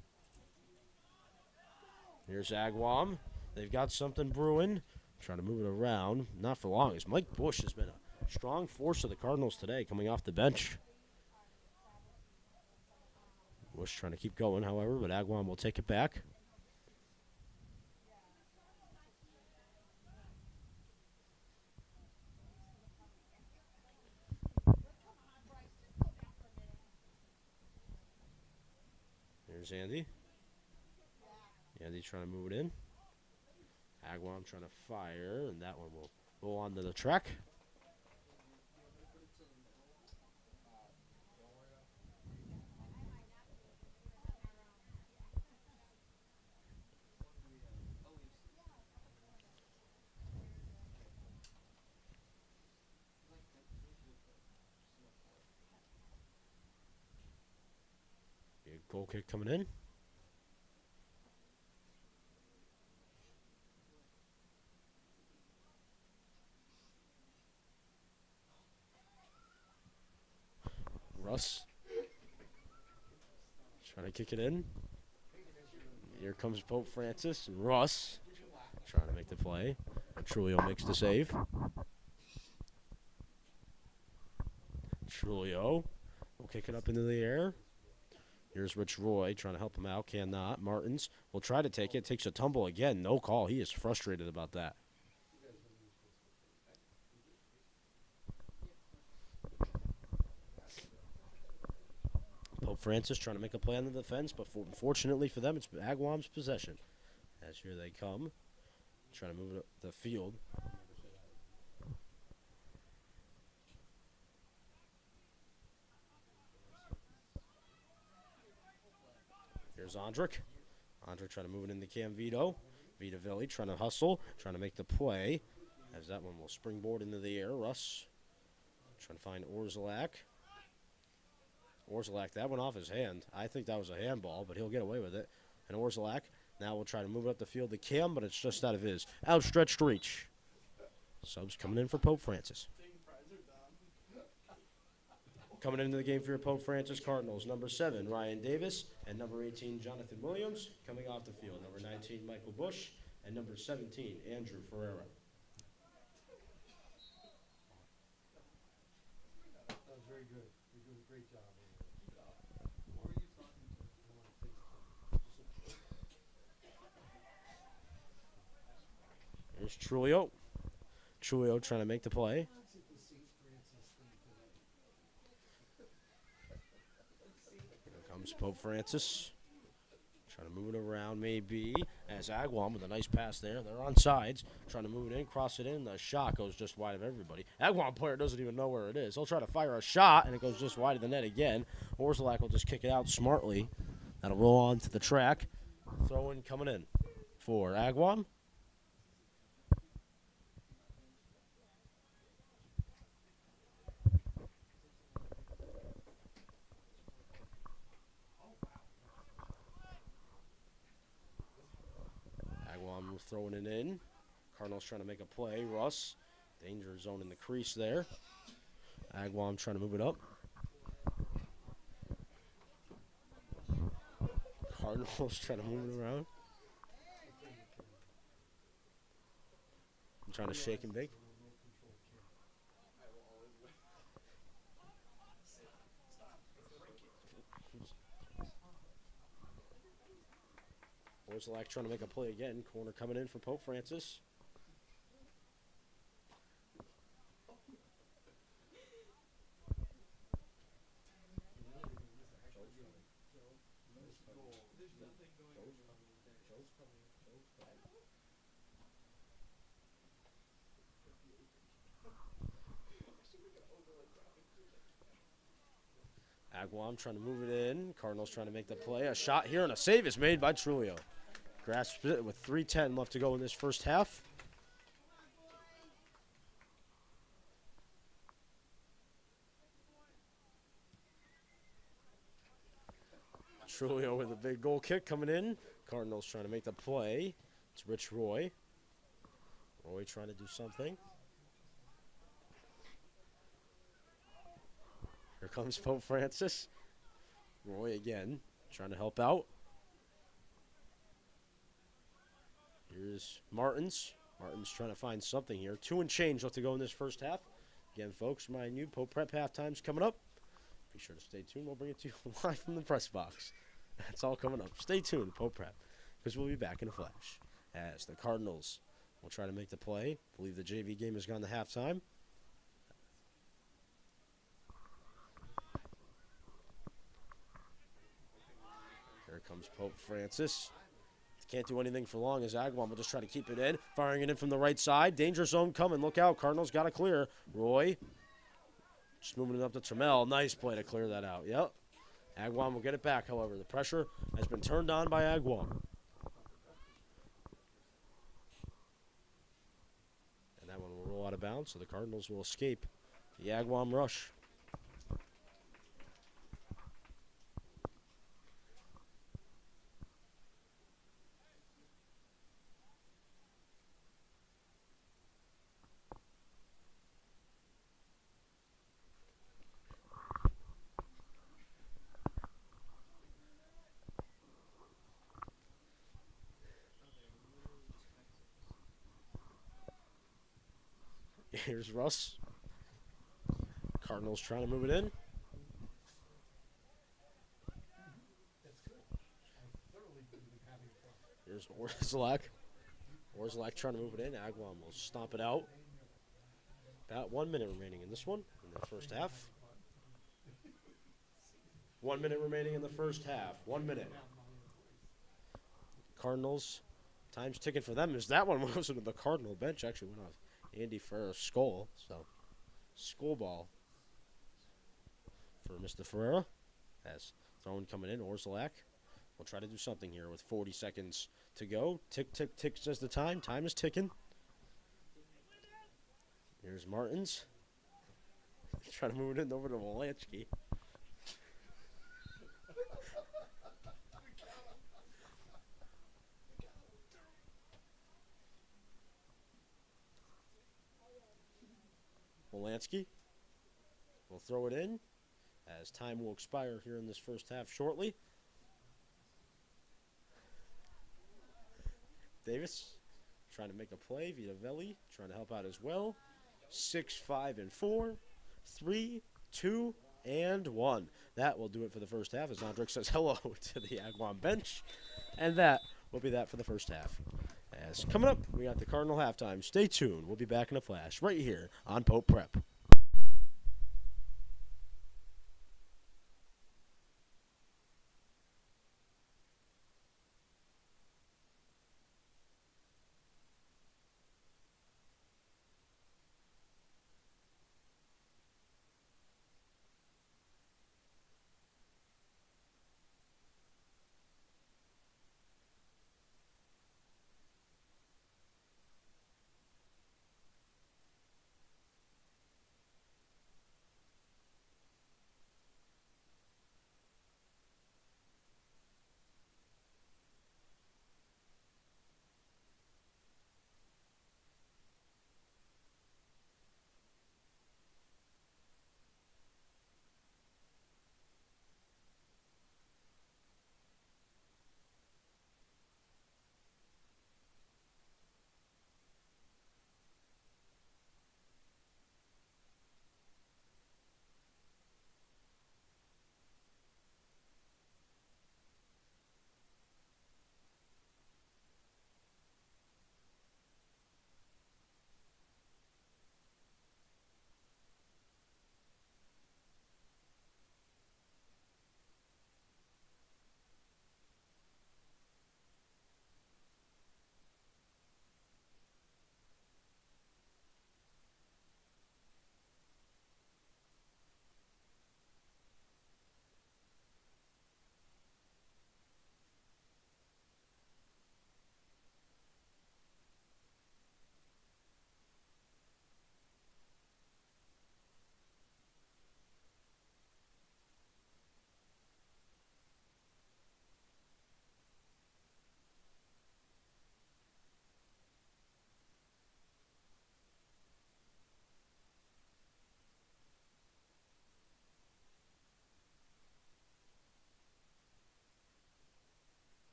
Here's Agawam. They've got something brewing. Trying to move it around. Not for long, as Mike Bush has been a strong force of the Cardinals today, coming off the bench. Bush trying to keep going, however, but Agawam will take it back. Here's Andy. Andy trying to move it in. Agawam trying to fire, and that one will go onto the track. Big goal kick coming in. Russ trying to kick it in. Here comes Pope Francis. And Russ trying to make the play. Trulio makes the save. Trulio will kick it up into the air. Here's Rich Roy trying to help him out. Cannot. Martins will try to take it. Takes a tumble again. No call. He is frustrated about that. Pope Francis trying to make a play on the defense, but unfortunately for them, it's Agawam's possession. As here they come, trying to move it up the field. Here's Andrick. Andrick trying to move it into Cam Vito. Vitavelli trying to hustle, trying to make the play. As that one will springboard into the air. Russ trying to find Orzelak. Orzelak, that went off his hand. I think that was a handball, but he'll get away with it. And Orzelak now will try to move it up the field to Cam, but it's just out of his outstretched reach. Subs coming in for Pope Francis. Coming into the game for your Pope Francis Cardinals, number 7, Ryan Davis, and number 18, Jonathan Williams. Coming off the field, number 19, Michael Bush, and number 17, Andrew Ferreira. That was very good. You're doing a great job. Here's Trulio. Trulio trying to make the play. Here comes Pope Francis. Trying to move it around maybe. As Agawam with a nice pass there. They're on sides. Trying to move it in, cross it in. The shot goes just wide of everybody. Agawam player doesn't even know where it is. He'll try to fire a shot, and it goes just wide of the net again. Orzelak will just kick it out smartly. That'll roll on to the track. Throw in coming in for Agawam. Agawam throwing it in. Cardinals trying to make a play. Russ, danger zone in the crease there. Agawam trying to move it up. Cardinals trying to move it around. I'm trying to shake and bake. Orzelak trying to make a play again. Corner coming in for Pope Francis. Agawam trying to move it in. Cardinals trying to make the play. A shot here and a save is made by Trulio. Grasps it with 3:10 left to go in this first half. Trulio with a big goal kick coming in. Cardinals trying to make the play. It's Rich Roy. Roy trying to do something. Here comes Pope Francis. Roy again, trying to help out. Here's Martins. Martins trying to find something here. 2 and change left to go in this first half. Again, folks, remind you, Pope Prep halftime's coming up. Be sure to stay tuned. We'll bring it to you live from the press box. That's all coming up. Stay tuned, Pope Prep, because we'll be back in a flash. As the Cardinals will try to make the play. I believe the JV game has gone to halftime. Here comes Pope Francis. Can't do anything for long as Agawam will just try to keep it in. Firing it in from the right side. Danger zone coming. Look out. Cardinals got to clear. Roy just moving it up to Trammell. Nice play to clear that out. Yep. Agawam will get it back, however. The pressure has been turned on by Agawam. And that one will roll out of bounds, so the Cardinals will escape the Agawam rush. Here's Russ. Cardinals trying to move it in. Here's Orzelak. Orzelak trying to move it in. Agawam will stomp it out. About 1 minute remaining in this one, in the first half. 1 minute remaining in the first half. 1 minute. Cardinals, time's ticking for them. As that one moves into the Cardinal bench, actually went off Andy Ferreira's skull. So, skull ball for Mr. Ferreira. As thrown coming in, Orzelak will try to do something here with 40 seconds to go. Tick, tick, tick says the time. Time is ticking. Here's Martins. Trying to move it in over to Wolanski. Wolanski will throw it in as time will expire here in this first half shortly. Davis trying to make a play. Vitavelli trying to help out as well. 6, 5, and 4. 3, 2, and 1. That will do it for the first half as Andrik says hello to the Agawam bench. And that will be that for the first half. As coming up, we got the Cardinal halftime. Stay tuned. We'll be back in a flash right here on Pope Prep.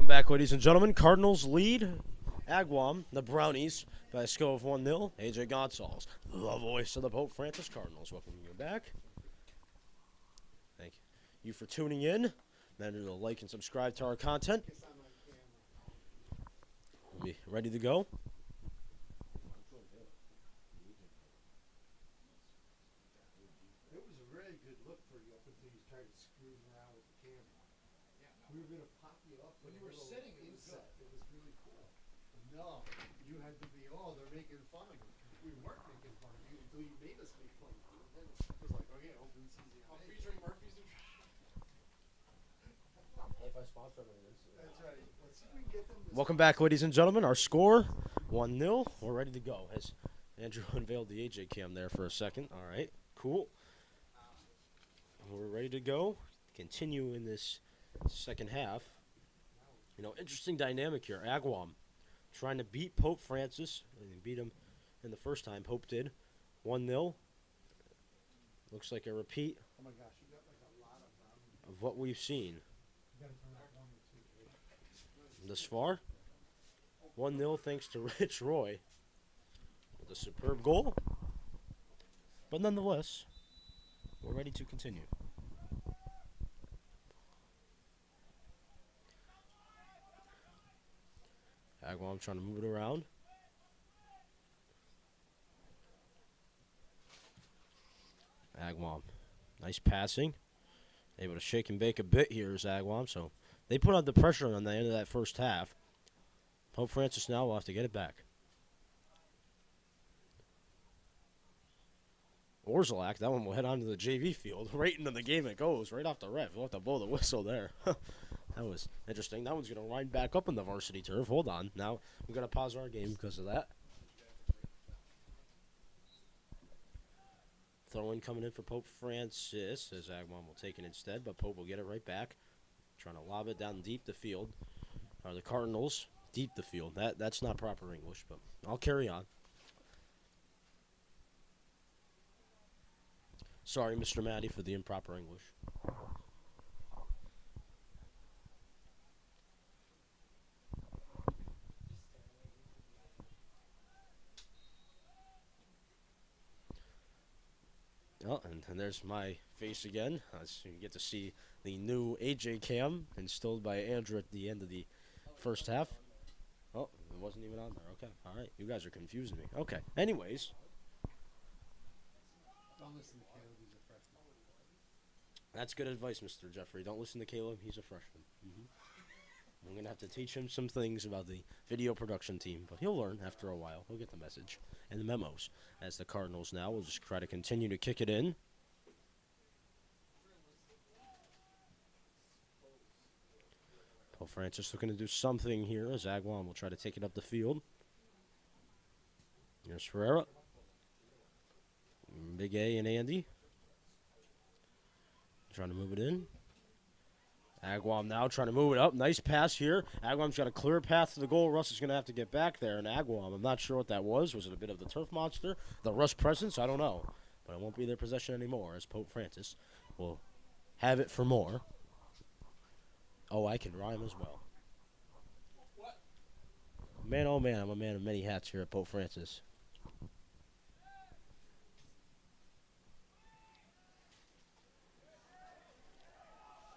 back, ladies and gentlemen. Cardinals lead Agawam, the Brownies, by a score of 1-0. AJ Gonzalez, the voice of the Pope Francis Cardinals. Welcome you back. Thank you for tuning in. Remember to like and subscribe to our content. We'll be ready to go. It was a really good look for you up until you started screwing around with the camera. We were going to pop you up when you were sitting. It was good. It was really cool. No, you had to be, oh, they're making fun of me. We weren't making fun of you until you made us make fun of you. And then it was like, okay, open season. I'm featuring Murphy's new If I sponsor them, That's right. Let's see if we can get them to welcome back, ladies and gentlemen. Our score, 1-0. We're ready to go. As Andrew unveiled the AJ cam there for a second. All right, cool. We're ready to go. Continue in this second half. You know, interesting dynamic here. Agawam trying to beat Pope Francis. And beat him in the first time. Pope did. 1-0. Looks like a repeat Oh my gosh, you got like a lot of brownies. of what we've seen You got to turn that 1 or 2. thus far. 1-0 thanks to Rich Roy with a superb goal. But nonetheless, we're ready to continue. Agawam trying to move it around. Agawam, nice passing. Able to shake and bake a bit here is Agawam. So they put out the pressure on the end of that first half. Pope Francis now will have to get it back. Orzelak, that one will head onto the JV field. Right into the game it goes. Right off the ref. We'll have to blow the whistle there. That was interesting. That one's going to wind back up on the varsity turf. Hold on. Now we're going to pause our game because of that. Throw-in coming in for Pope Francis as Agawam will take it instead, but Pope will get it right back. Trying to lob it down deep the field. Or the Cardinals deep the field. That's not proper English, but I'll carry on. Sorry, Mr. Matty, for the improper English. Oh, and there's my face again. So you get to see the new AJ cam installed by Andrew at the end of the first half. Oh, it wasn't even on there. Okay, all right. You guys are confusing me. Okay, anyways. Don't listen to Caleb, he's a freshman. That's good advice, Mr. Jeffrey. Don't listen to Caleb. He's a freshman. I'm going to have to teach him some things about the video production team, but he'll learn after a while. He'll get the message and the memos. As the Cardinals now will just try to continue to kick it in. Pope Francis looking to do something here as Agawam will try to take it up the field. Here's Ferreira. Big A and Andy. Trying to move it in. Agawam now trying to move it up. Nice pass here. Agawam's got a clear path to the goal. Russ is going to have to get back there. And Agawam, I'm not sure what that was. Was it a bit of the turf monster? The Russ presence? I don't know. But it won't be their possession anymore as Pope Francis will have it for more. Oh, I can rhyme as well. Man, oh man, I'm a man of many hats here at Pope Francis.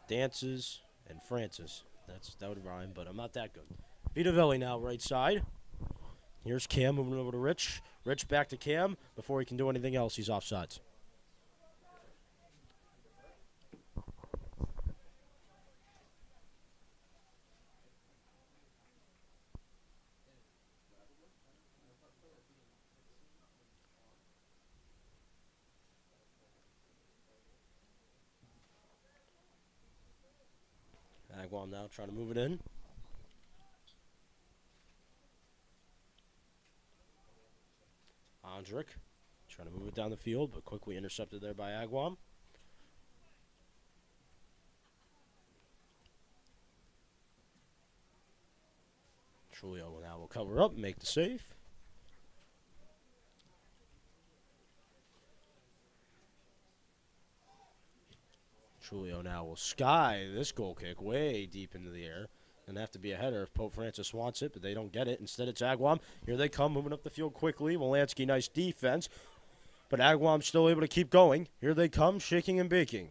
Dances and Francis. That would rhyme, but I'm not that good. Vitavelli now, right side. Here's Cam moving over to Rich. Rich back to Cam. Before he can do anything else, he's offsides. Agawam now trying to move it in. Andrick trying to move it down the field, but quickly intercepted there by Agawam. Trulio now will cover up and make the save. Trulio now will sky this goal kick way deep into the air. and have to be a header if Pope Francis wants it, but they don't get it. Instead, it's Agawam. Here they come, moving up the field quickly. Wolanski, nice defense, but Agawam still able to keep going. Here they come, shaking and baking.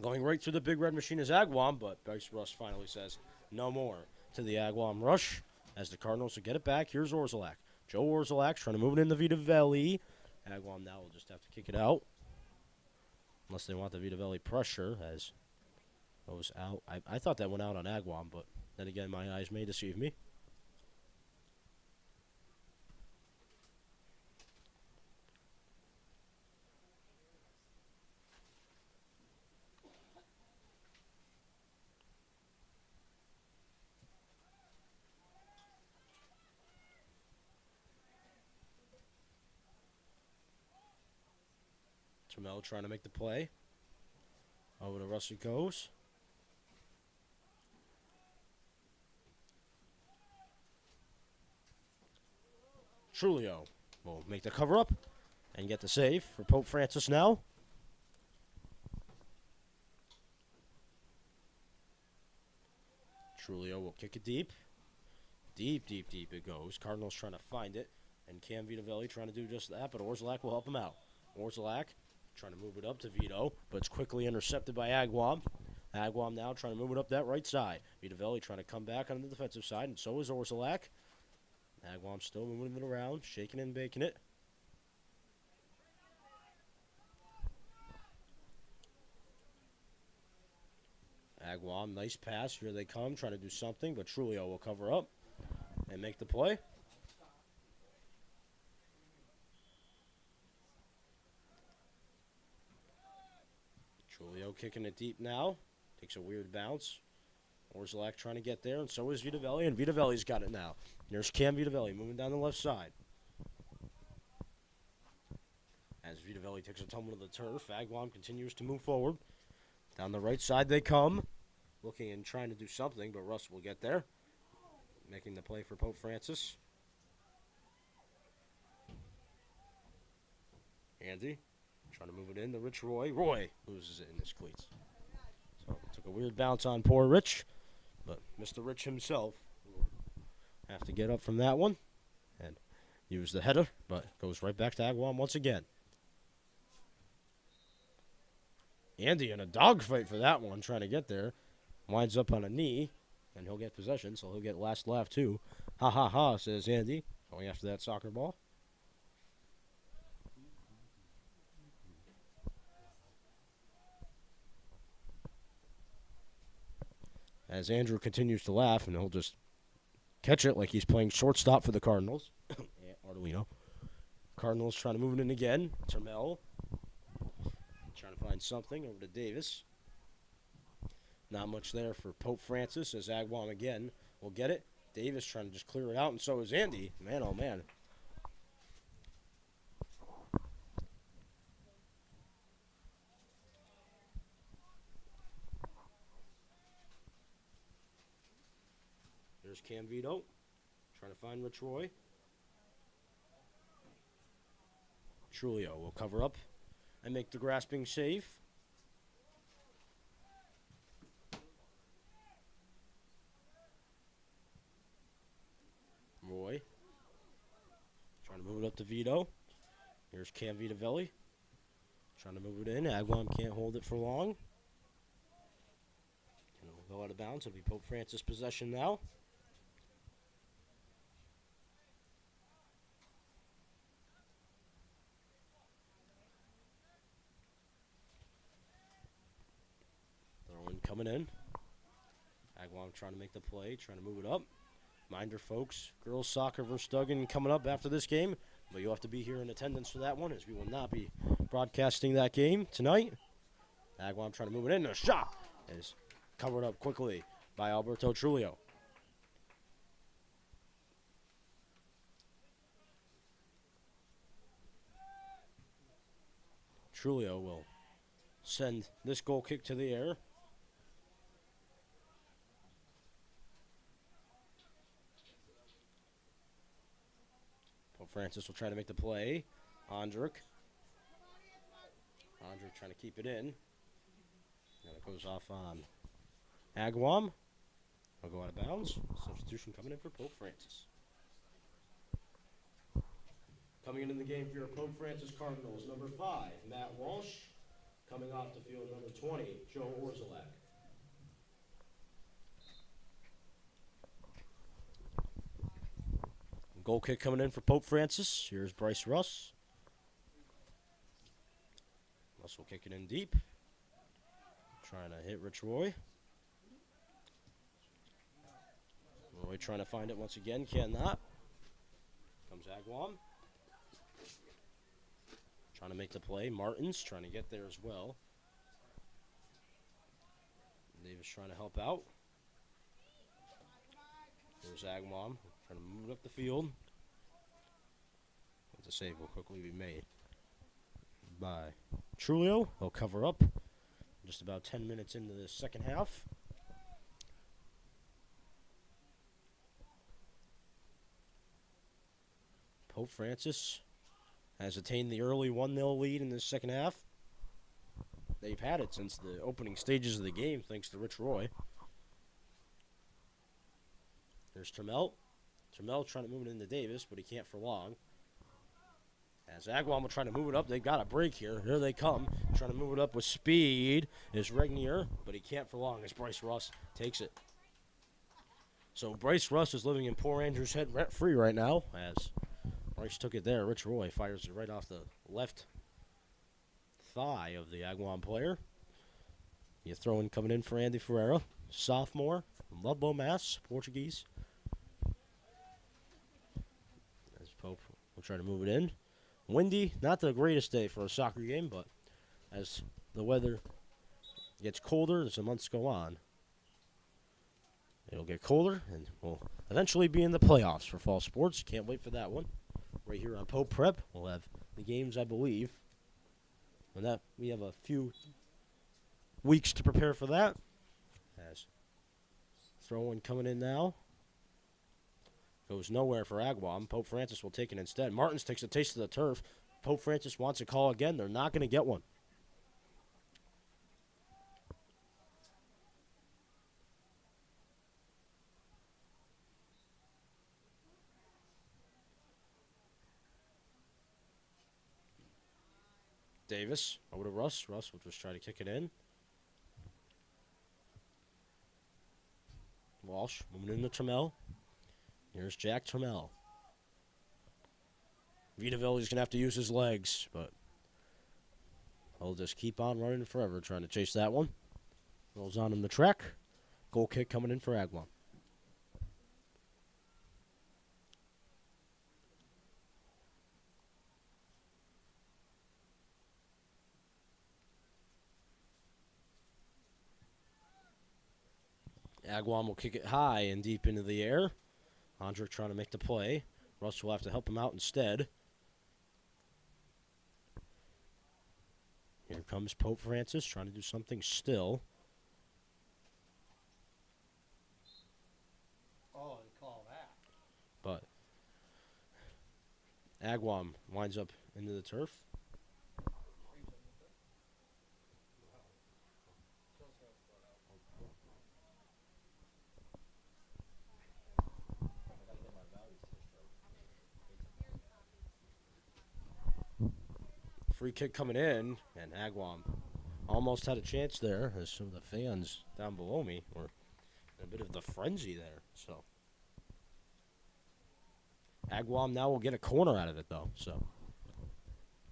Going right through the big red machine is Agawam, but Bryce Russ finally says no more to the Agawam rush as the Cardinals will get it back. Here's Orzelak. Joe Orzelak trying to move it in the Vitavelli. Agawam now will just have to kick it out. Unless they want the Vitavelli pressure as goes out. I thought that went out on Agawam, but then again, my eyes may deceive me. Trammell trying to make the play. Over to Russ it goes. Trulio will make the cover up and get the save for Pope Francis now. Trulio will kick it deep. Deep it goes. Cardinals trying to find it. And Cam Vitavelli trying to do just that, but Orzelak will help him out. Orzelak trying to move it up to Vito, but it's quickly intercepted by Agawam. Agawam now trying to move it up that right side. Vitavelli trying to come back on the defensive side, and so is Orzelak. Agawam still moving it around, shaking and baking it. Agawam, nice pass. Here they come, trying to do something, but Trulio will cover up and make the play. Trulio kicking it deep now. Takes a weird bounce. Orzelak trying to get there, and so is Vitavelli, and Vitavelli's got it now. There's Cam Vitavelli moving down the left side. As Vitavelli takes a tumble to the turf, Agawam continues to move forward. Down the right side they come, looking and trying to do something, but Russ will get there, making the play for Pope Francis. Andy trying to move it in to Rich Roy. Roy loses it in his cleats. So took a weird bounce on poor Rich, but Mr. Rich himself will have to get up from that one and use the header, but goes right back to Agawam once again. Andy in a dogfight for that one, trying to get there. Winds up on a knee, and he'll get possession, so he'll get last laugh too. Ha ha ha, says Andy, going after that soccer ball. As Andrew continues to laugh, and he'll just catch it like he's playing shortstop for the Cardinals. Artolino. Cardinals trying to move it in again. Trammell trying to find something over to Davis. Not much there for Pope Francis as Agawam again will get it. Davis trying to just clear it out, and so is Andy. Man, oh man. There's Cam Vito trying to find Rich Roy. Trulio will cover up and make the grasping save. Roy trying to move it up to Vito. Here's Cam Vitavelli trying to move it in. Agawam can't hold it for long. And it'll go out of bounds. It'll be Pope Francis possession now. Coming in. Agawam trying to make the play, trying to move it up. Reminder, folks, girls soccer versus Duggan coming up after this game, but you'll have to be here in attendance for that one, as we will not be broadcasting that game tonight. Agawam trying to move it in. A shot is covered up quickly by Alberto Trulio. Trulio will send this goal kick to the air. Francis will try to make the play. Ondrick trying to keep it in. And it goes off on Agawam will go out of bounds. Substitution coming in for Pope Francis. Coming into the game for your Pope Francis Cardinals, number 5, Matt Walsh. Coming off the field, number 20, Joe Orzelak. Goal kick coming in for Pope Francis. Here's Bryce Russ. Russ will kick it in deep. Trying to hit Rich Roy. Roy trying to find it once again. Cannot. Comes Agawam. Trying to make the play. Martins trying to get there as well. Davis trying to help out. There's Agawam trying to move it up the field. The save will quickly be made by Trulio. He'll cover up. Just about 10 minutes into the second half. Pope Francis has attained the early 1-0 lead in the second half. They've had it since the opening stages of the game, thanks to Rich Roy. There's Trammell. Trammell trying to move it into Davis, but he can't for long. As Agawam will try to move it up, they got a break here. Here they come. Trying to move it up with speed is Regnier, but he can't for long as Bryce Russ takes it. So Bryce Russ is living in poor Andrew's head rent-free right now as Bryce took it there. Rich Roy fires it right off the left thigh of the Agawam player. You throw in coming in for Andy Ferreira, sophomore from Ludlow, Mass, Portuguese. As Pope will try to move it in. Windy, not the greatest day for a soccer game, but as the weather gets colder as the months go on, it'll get colder and we'll eventually be in the playoffs for fall sports. Can't wait for that one. Right here on Pope Prep, we'll have the games, I believe. And that we have a few weeks to prepare for that. As throw-in coming in now. Goes nowhere for Agawam. Pope Francis will take it instead. Martins takes a taste of the turf. Pope Francis wants a call again. They're not going to get one. Davis over to Russ. Russ will just try to kick it in. Walsh moving into Trammell. Here's Jack Trammell. Vitaville, he's going to have to use his legs, but he'll just keep on running forever trying to chase that one. Rolls on him the track. Goal kick coming in for Agawam. Agawam will kick it high and deep into the air. Andrick trying to make the play. Russ will have to help him out instead. Here comes Pope Francis trying to do something still. Oh, they call that. But Agawam winds up into the turf. Free kick coming in, and Agawam almost had a chance there, as some of the fans down below me were in a bit of the frenzy there. So Agawam now will get a corner out of it, though. So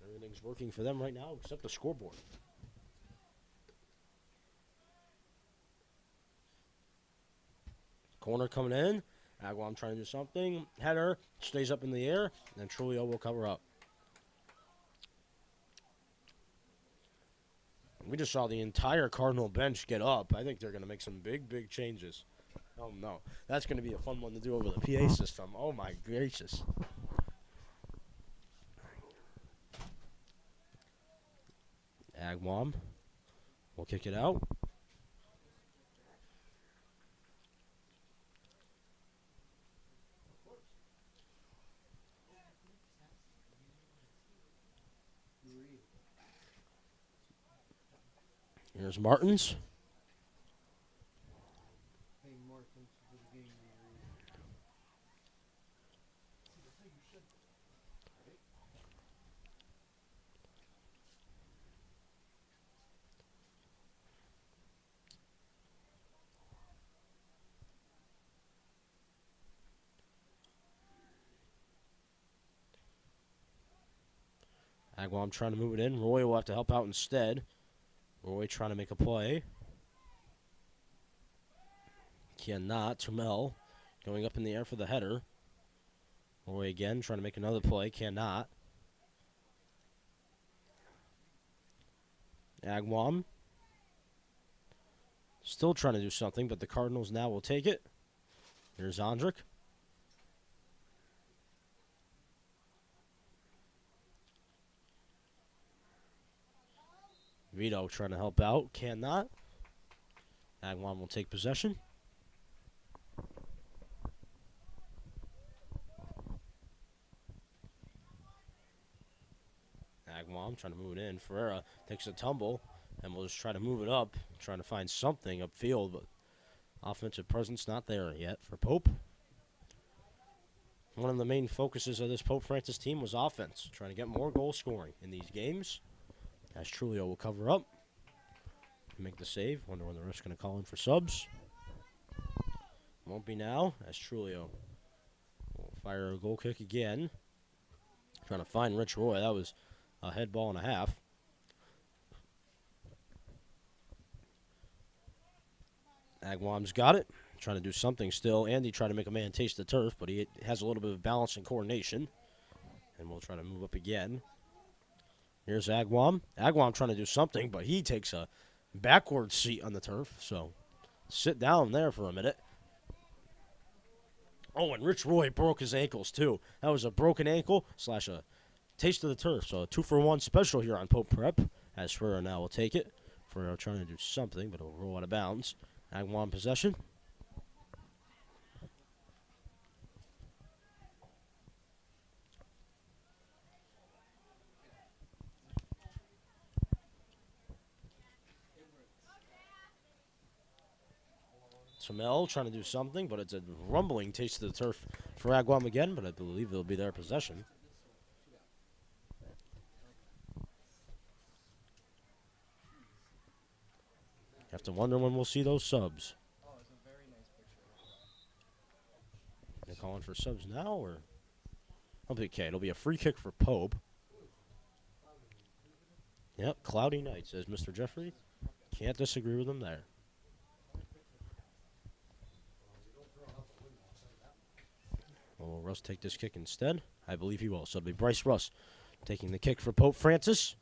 everything's working for them right now except the scoreboard. Corner coming in. Agawam trying to do something. Header stays up in the air, and Trulio will cover up. We just saw the entire Cardinal bench get up. I think they're going to make some big, big changes. Oh, no. That's going to be a fun one to do over the PA system. Oh, my gracious. Agawam will kick it out. Here's Martins. Agawam trying to move it in. Roy will have to help out instead. Roy trying to make a play. Cannot. Trammell going up in the air for the header. Roy again trying to make another play. Cannot. Agawam still trying to do something, but the Cardinals now will take it. Here's Andrick. Vito trying to help out. Cannot. Agawam will take possession. Agawam trying to move it in. Ferreira takes a tumble and will just try to move it up, trying to find something upfield, but offensive presence not there yet for Pope. One of the main focuses of this Pope Francis team was offense, trying to get more goal scoring in these games. As Trulio will cover up and make the save. Wonder when the ref's going to call in for subs. Won't be now, as Trulio will fire a goal kick again. Trying to find Rich Roy. That was a head ball and a half. Agawam's got it. Trying to do something still. Andy tried to make a man taste the turf, but he has a little bit of balance and coordination. And we'll try to move up again. Here's Agawam. Agawam trying to do something, but he takes a backward seat on the turf. So sit down there for a minute. Oh, and Rich Roy broke his ankles, too. That was a broken ankle / a taste of the turf. So a 2-for-1 special here on Pope Prep. As Ferreira now will take it. Ferreira trying to do something, but it'll roll out of bounds. Agawam possession. Trammell trying to do something, but it's a rumbling taste of the turf for Agawam again, but I believe it'll be their possession. Have to wonder when we'll see those subs. They're calling for subs now, or? Okay, it'll be a free kick for Pope. Yep, cloudy night, says Mr. Jeffrey. Can't disagree with him there. Will Russ take this kick instead? I believe he will. So it'll be Bryce Russ taking the kick for Pope Francis.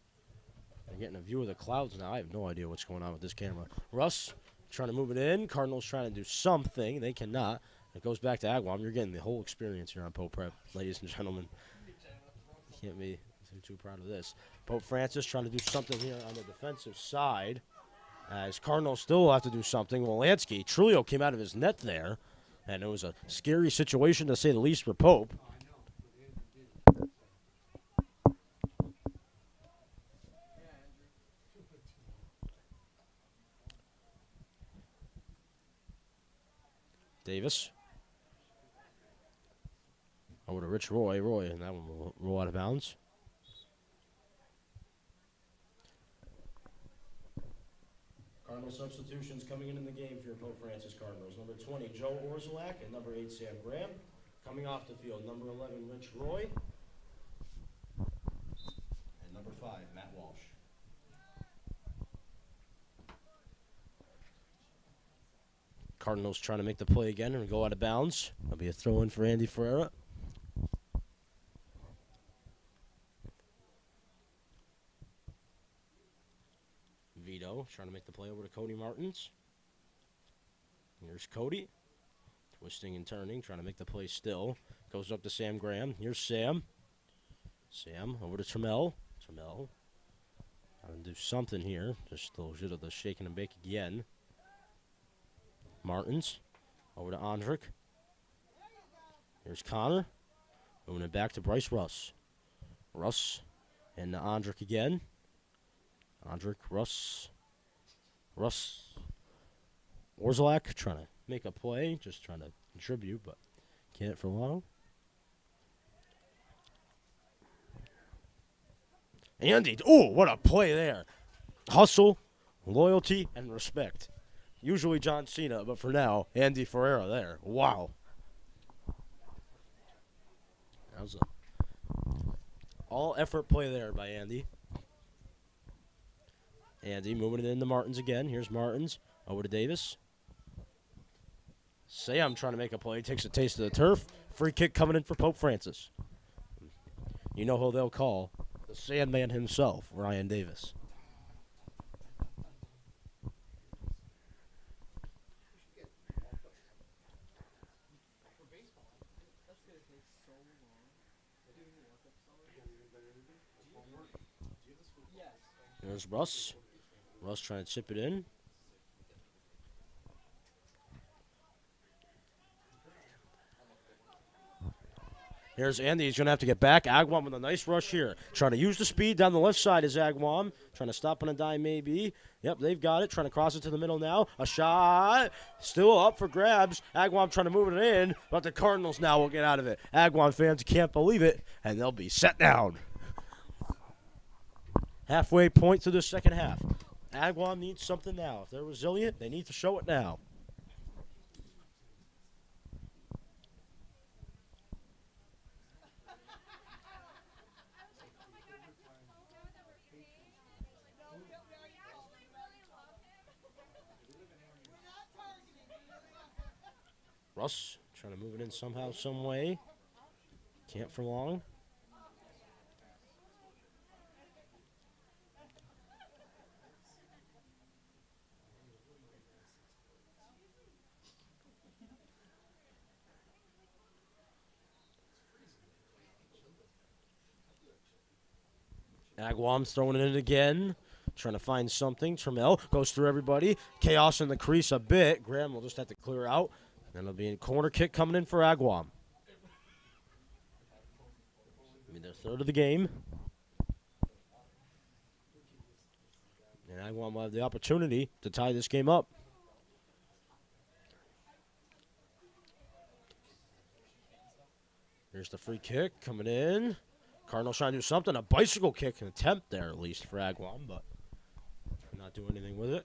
They're getting a view of the clouds now. I have no idea what's going on with this camera. Russ trying to move it in. Cardinals trying to do something. They cannot. It goes back to Agawam. You're getting the whole experience here on Pope Prep, ladies and gentlemen. Can't be too proud of this. Pope Francis trying to do something here on the defensive side. As Cardinals still have to do something. Wolanski, Trulio came out of his net there. And it was a scary situation, to say the least, for Pope. Davis. Over to Rich Roy. Roy, and that one will roll out of bounds. Cardinal substitutions coming in the game for your Pope Francis Cardinals. Number 20, Joe Orzelak, and number 8, Sam Graham. Coming off the field, number 11, Rich Roy. And number 5, Matt Walsh. Cardinals trying to make the play again and go out of bounds. That'll be a throw-in for Andy Ferreira. Vito trying to make the play over to Cody Martins. Here's Cody. Twisting and turning, trying to make the play still. Goes up to Sam Graham. Here's Sam. Sam over to Trammell. Trammell. Trying to do something here. Just a little bit of the shaking and bake again. Martins. Over to Andrick. Here's Connor. Moving it back to Bryce Russ. Russ and Andrick again. Andrick, Russ. Orzelak trying to make a play, just trying to contribute, but can't for long. Andy, oh, what a play there. Hustle, loyalty, and respect. Usually John Cena, but for now, Andy Ferreira there. Wow. That was All effort play there by Andy. Andy moving it into Martins again. Here's Martins. Over to Davis. Sam trying to make a play. Takes a taste of the turf. Free kick coming in for Pope Francis. You know who they'll call. The Sandman himself, Ryan Davis. There's Russ. Russ trying to chip it in. Here's Andy. He's going to have to get back. Agawam with a nice rush here. Trying to use the speed down the left side is Agawam. Trying to stop on a dime maybe. Yep, they've got it. Trying to cross it to the middle now. A shot. Still up for grabs. Agawam trying to move it in, but the Cardinals now will get out of it. Agawam fans can't believe it, and they'll be set down. Halfway point to the second half. Agawam needs something now. If they're resilient, they need to show it now. Russ trying to move it in somehow, some way. Can't for long. Agawam's throwing it in again. Trying to find something. Trammell goes through everybody. Chaos in the crease a bit. Graham will just have to clear out. Then it'll be a corner kick coming in for Agawam. Their third of the game. And Agawam will have the opportunity to tie this game up. Here's the free kick coming in. Cardinals trying to do something. A bicycle kick, an attempt there at least for Agawam, but not do anything with it.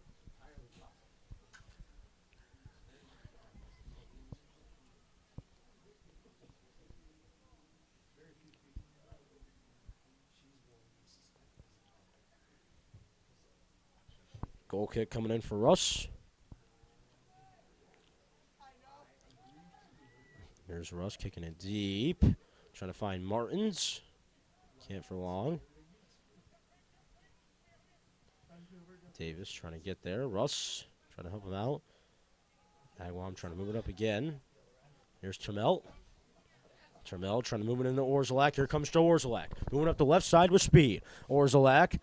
Goal kick coming in for Russ. There's Russ kicking it deep. Trying to find Martins. Can't for long. Davis trying to get there. Russ trying to help him out. Agawam trying to move it up again. Here's Trammell. Trammell trying to move it into Orszalak. Here comes Joe Orszalak. Moving up the left side with speed. Orszalak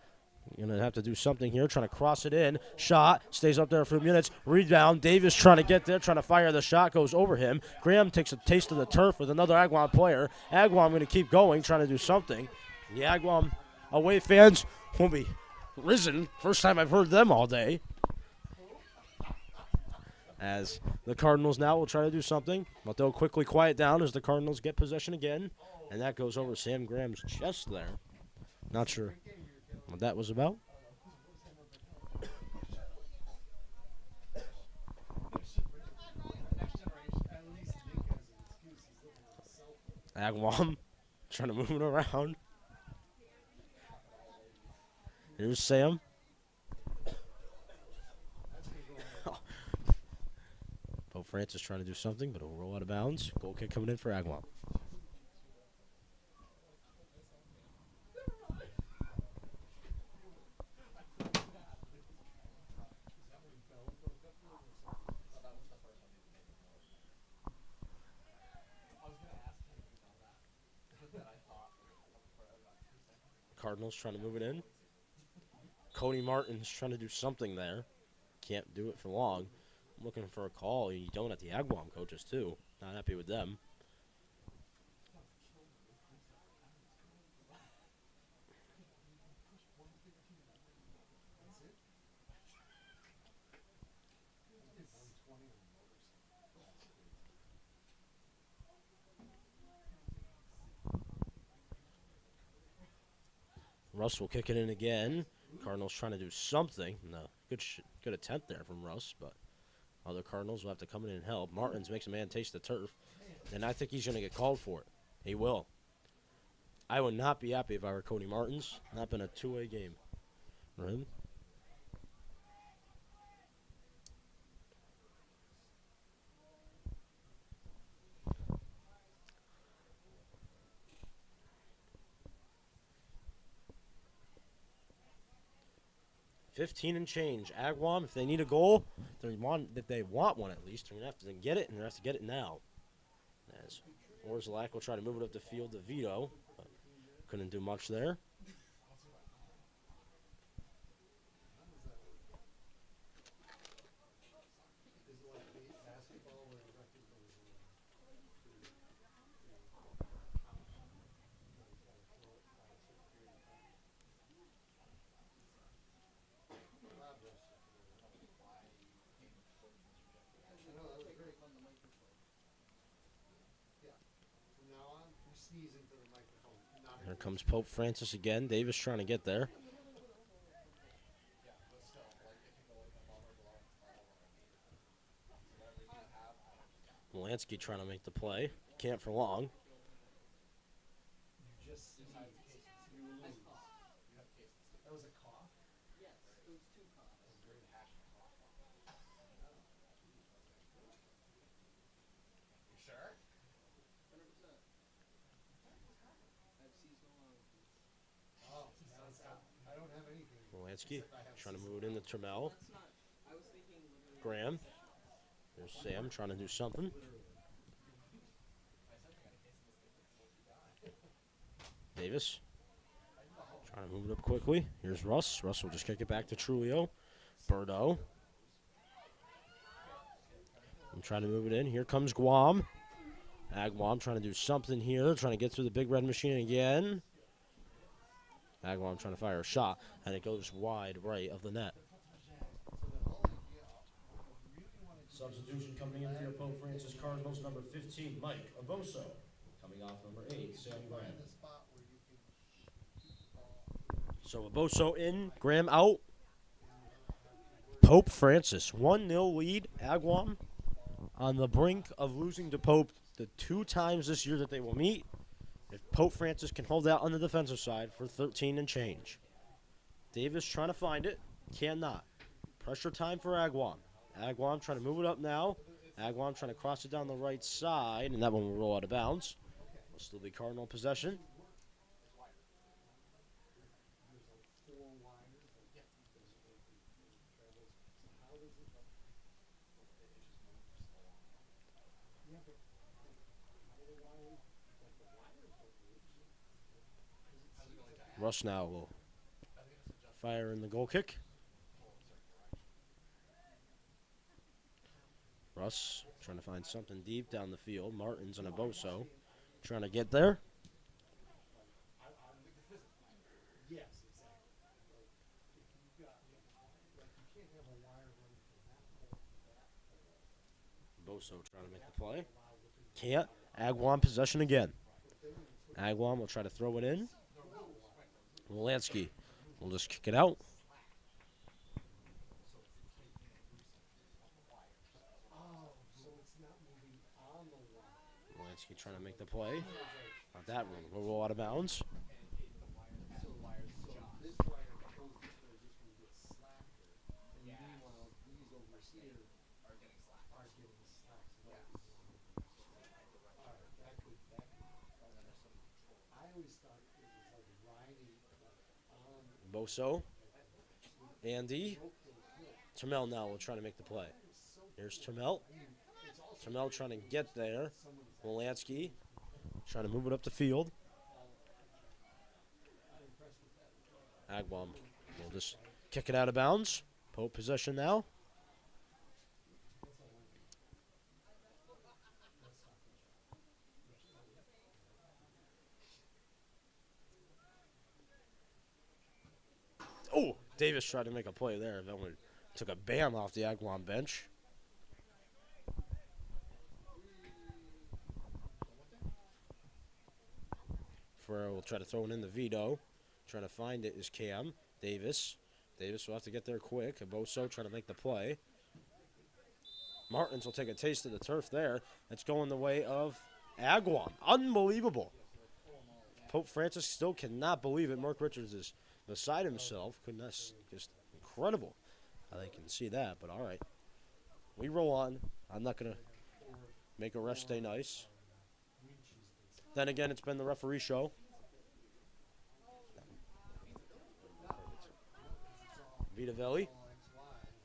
going to have to do something here. Trying to cross it in. Shot. Stays up there for a few minutes. Rebound. Davis trying to get there. Trying to fire the shot. Goes over him. Graham takes a taste of the turf with another Agawam player. Agawam going to keep going. Trying to do something. The Agawam away fans will be risen. First time I've heard them all day. As the Cardinals now will try to do something. But they'll quickly quiet down as the Cardinals get possession again. And that goes over Sam Graham's chest there. Not sure what that was about. Agawam trying to move it around. Here's Sam. Pope Francis trying to do something, but it'll roll out of bounds. Goal kick coming in for Agawam. Cardinals trying to move it in. Cody Martin's trying to do something there. Can't do it for long. I'm looking for a call. You don't at the Agawam coaches, too. Not happy with them. Russ will kick it in again. Cardinals trying to do something. No, good attempt there from Russ, but other Cardinals will have to come in and help. Martins makes a man taste the turf, and I think he's going to get called for it. He will. I would not be happy if I were Cody Martins. Not been a two-way game for him. $15 and change. Agawam, if they need a goal, if they want one at least, they're gonna have to get it, and they have to get it now. As Orszalak will try to move it up the field to Vito, but couldn't do much there. Here comes Pope Francis again. Davis trying to get there. Lansky trying to make the play. Can't for long. That was a cough? Yes, it was 2 coughs. You sure? 100%. I have seasonal allergies. Oh, I don't have anything. Lansky trying to move it into Trammell. That's not. I was thinking literally. Graham. There's Sam trying to do something. Davis trying to move it up quickly. Here's Russ. Russ will just kick it back to Trulio. Bordeaux. I'm trying to move it in. Here comes Guam. Agawam trying to do something here. Trying to get through the big red machine again. Agawam trying to fire a shot, and it goes wide right of the net. Substitution coming in for your Pope Francis Cardinals, number 15, Mike Aboso. Coming off number 8, Sam Graham. So Aboso in, Graham out. Pope Francis, 1-0 lead. Agawam on the brink of losing to Pope the 2 times this year that they will meet. If Pope Francis can hold out on the defensive side for 13 and change. Davis trying to find it. Cannot. Pressure time for Agawam. Agawam trying to move it up now. Agawam trying to cross it down the right side, and that one will roll out of bounds. Will still be Cardinal possession. Russ now will fire in the goal kick. Russ trying to find something deep down the field. Martins and Aboso trying to get there. Yes, exactly. If you've got, you can't have a wire running from that pole to that pole. Aboso trying to make the play. Can't. Agawam possession again. Agawam will try to throw it in. Lansky will just kick it out. Lansky trying to make the play. Not that one. Will roll out of bounds. Boso. Andy. Trammell now will try to make the play. Here's Trammell. Trammell trying to get there. Wolanski trying to move it up the field. Agawam will just kick it out of bounds. Pope possession now. Oh, Davis tried to make a play there. That one took a bam off the Agawam bench. Ferrer will try to throw it in the Vito. Trying to find it is Cam. Davis. Davis will have to get there quick. Aboso trying to make the play. Martins will take a taste of the turf there. That's going the way of Agawam. Unbelievable. Pope Francis still cannot believe it. Mark Richards is beside himself. Goodness, just incredible how they can see that. But all right, we roll on. I'm not going to make a ref stay nice. Then again, it's been the referee show. Vitavelli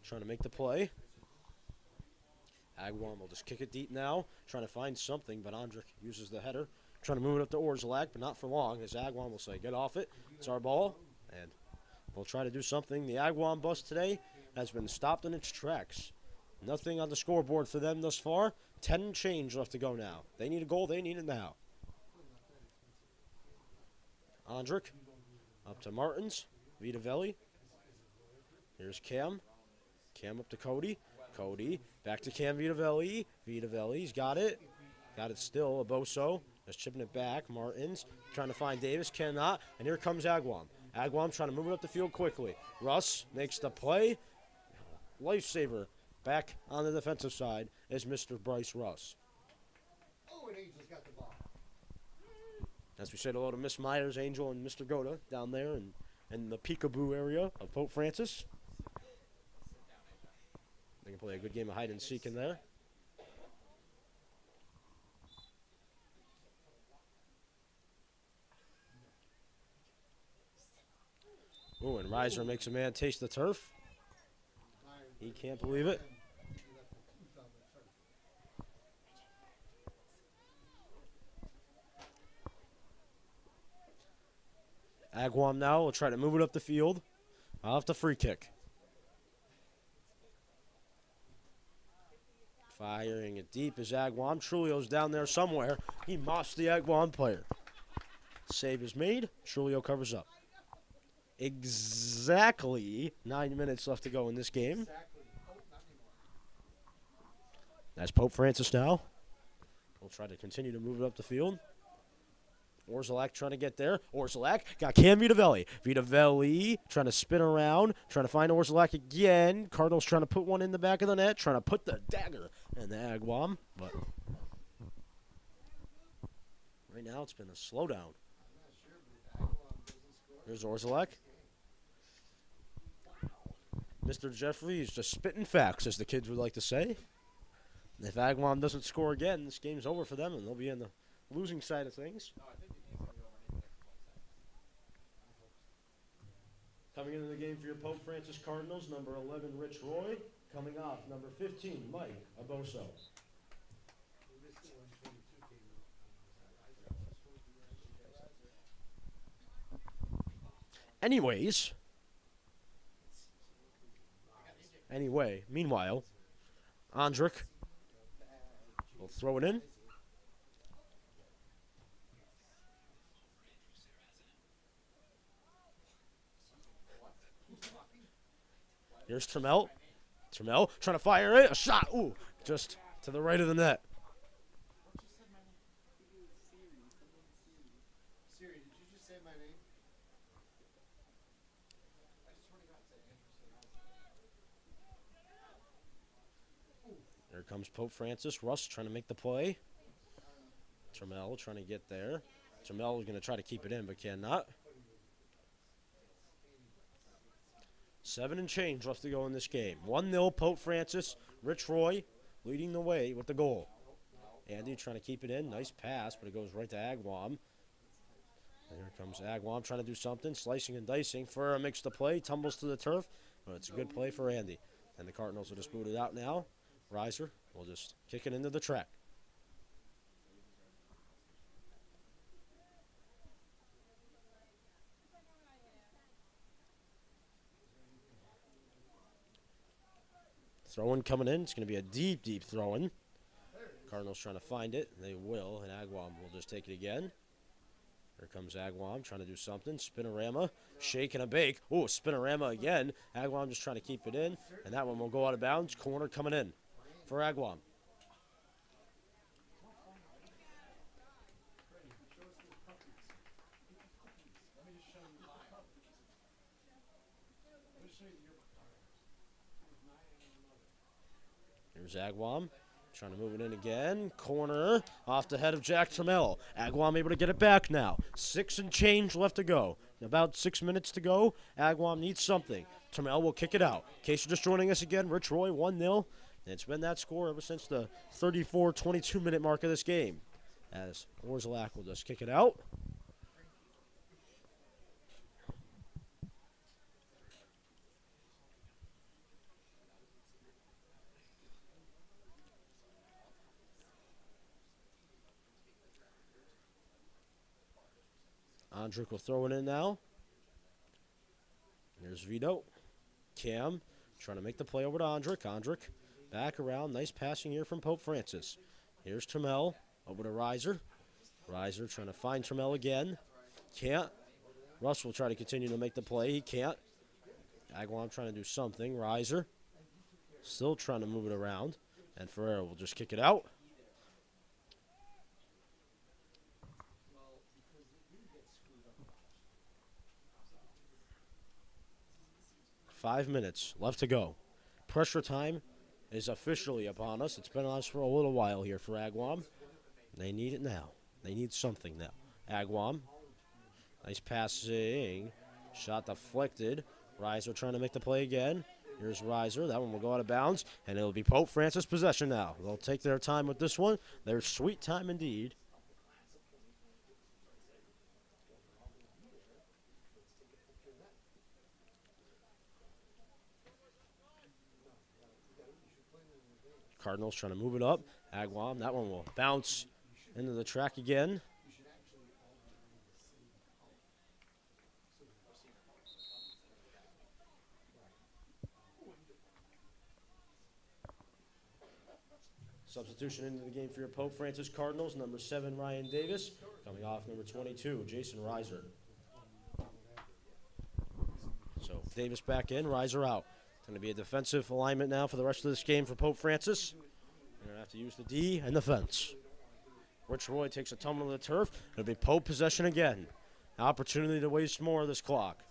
trying to make the play. Agawam will just kick it deep now, trying to find something, but Andrick uses the header, trying to move it up to Orzelak, but not for long, as Agawam will say, get off it, it's our ball, and we'll try to do something. The Agawam bus today has been stopped in its tracks. Nothing on the scoreboard for them thus far. 10 and change left to go now. They need a goal, they need it now. Andrick up to Martins, Vitavelli. Here's Cam. Cam up to Cody. Cody back to Cam Vitavelli. Vitavelli's got it. Got it still. Aboso just chipping it back. Martins trying to find Davis. Cannot. And here comes Agawam. Agawam trying to move it up the field quickly. Russ makes the play. Lifesaver back on the defensive side is Mr. Bryce Russ. Oh, and Angel's got the ball. As we said hello to Miss Myers, Angel, and Mr. Goda down there in the peekaboo area of Pope Francis. They can play a good game of hide and seek in there. Ooh, and Reiser makes a man taste the turf. He can't believe it. Agawam now will try to move it up the field off the free kick. Firing it deep is Agawam. Trulio's down there somewhere. He mossed the Agawam player. Save is made. Trulio covers up. Exactly 9 minutes left to go in this game. That's Pope Francis now. We'll try to continue to move it up the field. Orzelak trying to get there. Orzelak got Cam Vitavelli. Vitavelli trying to spin around, trying to find Orzelak again. Cardinals trying to put one in the back of the net, trying to put the dagger in the Agawam. But right now it's been a slowdown. Here's Orzelak. Mr. Jeffrey is just spitting facts, as the kids would like to say. If Agawam doesn't score again, this game's over for them, and they'll be in the losing side of things. Coming into the game for your Pope Francis Cardinals, number 11, Rich Roy. Coming off, number 15, Mike Aboso. Anyway, meanwhile, Andrick will throw it in. Here's Trammell. Trammell trying to fire it. A shot. Ooh, just to the right of the net. Siri, did you just say my name? I just swear to God, say Andrew. Here comes Pope Francis. Russ trying to make the play. Trammell trying to get there. Trammell is going to try to keep it in, but cannot. 7 and change left to go in this game. 1-0 Pope Francis. Rich Roy leading the way with the goal. Andy trying to keep it in. Nice pass, but it goes right to Agawam. And here comes Agawam trying to do something. Slicing and dicing. Ferrer makes the play. Tumbles to the turf. But it's a good play for Andy. And the Cardinals will just boot it out now. Reiser will just kick it into the track. Throw-in coming in. It's going to be a deep, deep throw-in. Cardinals trying to find it. They will, and Agawam will just take it again. Here comes Agawam trying to do something. Spinorama, shake and a bake. Oh, Spinorama again. Agawam just trying to keep it in, and that one will go out of bounds. Corner coming in for Agawam. Here's Agawam. Trying to move it in again. Corner off the head of Jack Trammell. Agawam able to get it back now. 6 and change left to go. About 6 minutes to go. Agawam needs something. Trammell will kick it out. In case you're just joining us again, Rich Roy 1-0. And it's been that score ever since the 34-22 minute mark of this game. As Orzelak will just kick it out. Andrick will throw it in now. Here's Vito. Cam trying to make the play over to Andrick. Andrick back around. Nice passing here from Pope Francis. Here's Trammell over to Reiser. Reiser trying to find Trammell again. Can't. Russ will try to continue to make the play. He can't. Agawam trying to do something. Reiser still trying to move it around. And Ferreira will just kick it out. 5 minutes left to go. Pressure time is officially upon us. It's been on us for a little while here for Agawam. They need it now. They need something now. Agawam. Nice passing. Shot deflected. Reiser trying to make the play again. Here's Reiser. That one will go out of bounds, and it'll be Pope Francis possession now. They'll take their time with this one. Their sweet time indeed. Cardinals trying to move it up. Agawam, that one will bounce into the track again. Substitution into the game for your Pope Francis Cardinals. Number 7, Ryan Davis. Coming off number 22, Jason Reiser. So Davis back in, Reiser out. Going to be a defensive alignment now for the rest of this game for Pope Francis. They're going to have to use the D and the fence. Rich Roy takes a tumble to the turf. It'll be Pope possession again. Opportunity to waste more of this clock.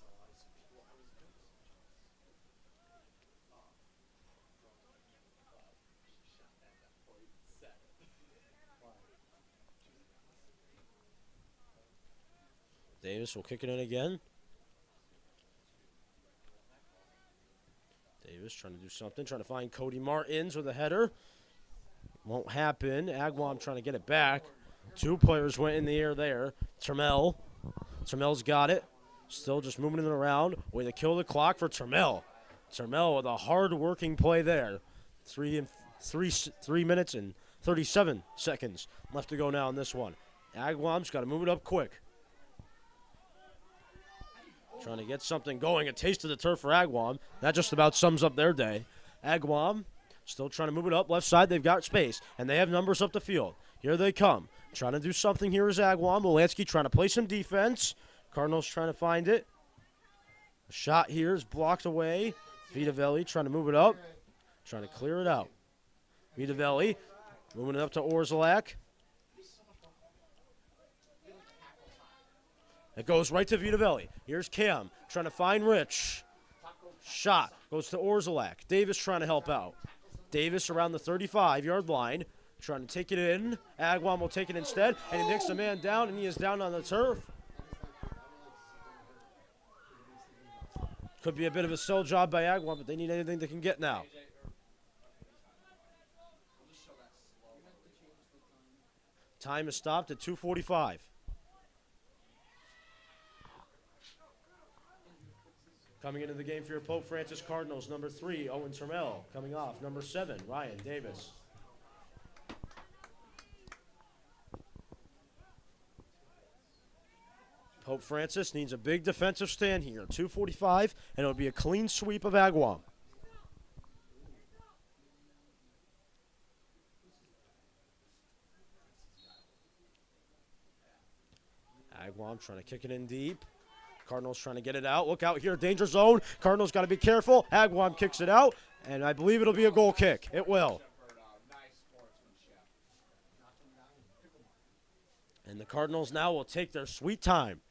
Davis will kick it in again. Davis trying to do something, trying to find Cody Martins with a header. Won't happen. Agawam trying to get it back. 2 players went in the air there. Trammell. Trammell's got it. Still just moving it around. Way to kill the clock for Trammell. Trammell with a hard-working play there. 3 minutes and 37 seconds left to go now in this one. Agawam's got to move it up quick. Trying to get something going. A taste of the turf for Agawam. That just about sums up their day. Agawam still trying to move it up. Left side, they've got space. And they have numbers up the field. Here they come. Trying to do something here is Agawam. Wolanski trying to play some defense. Cardinals trying to find it. A shot here is blocked away. Vitavelli trying to move it up. Trying to clear it out. Vitavelli moving it up to Orzelak. It goes right to Vitavelli. Here's Cam trying to find Rich. Shot goes to Orzelak. Davis trying to help out. Davis around the 35-yard line trying to take it in. Agawam will take it instead, and he takes the man down, and he is down on the turf. Could be a bit of a sell job by Agawam, but they need anything they can get now. Time is stopped at 2:45. Coming into the game for your Pope Francis Cardinals, number 3, Owen Trammell. Coming off, number 7, Ryan Davis. Pope Francis needs a big defensive stand here. 2:45, and it'll be a clean sweep of Agawam. Agawam trying to kick it in deep. Cardinals trying to get it out. Look out here, danger zone. Cardinals got to be careful. Agawam kicks it out, and I believe it'll be a goal kick. It will. And the Cardinals now will take their sweet time.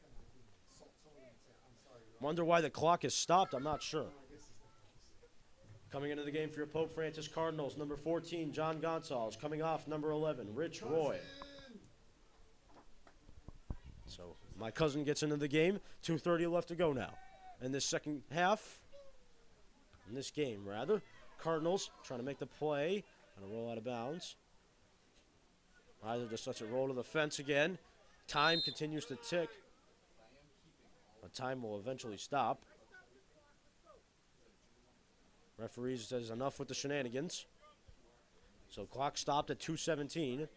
Wonder why the clock is stopped. I'm not sure. Coming into the game for your Pope Francis Cardinals, number 14, John Gonzalez. Coming off, number 11, Rich Roy. So my cousin gets into the game. 2:30 left to go now. In this second half, in this game, rather. Cardinals trying to make the play. Going to roll out of bounds. Either just lets it roll to the fence again. Time continues to tick. But time will eventually stop. Referee says enough with the shenanigans. So clock stopped at 2:17.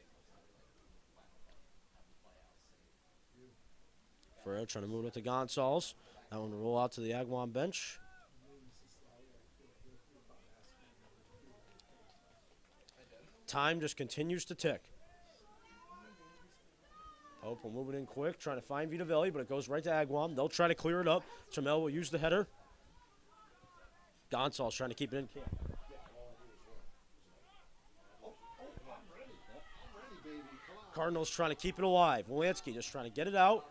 Ferrer trying to move it to Gonzalez. That one will roll out to the Agawam bench. Time just continues to tick. Pope will move it in quick, trying to find Vitavelli, but it goes right to Agawam. They'll try to clear it up. Trammell will use the header. Gonzalez trying to keep it in camp. Cardinals trying to keep it alive. Wolanski just trying to get it out.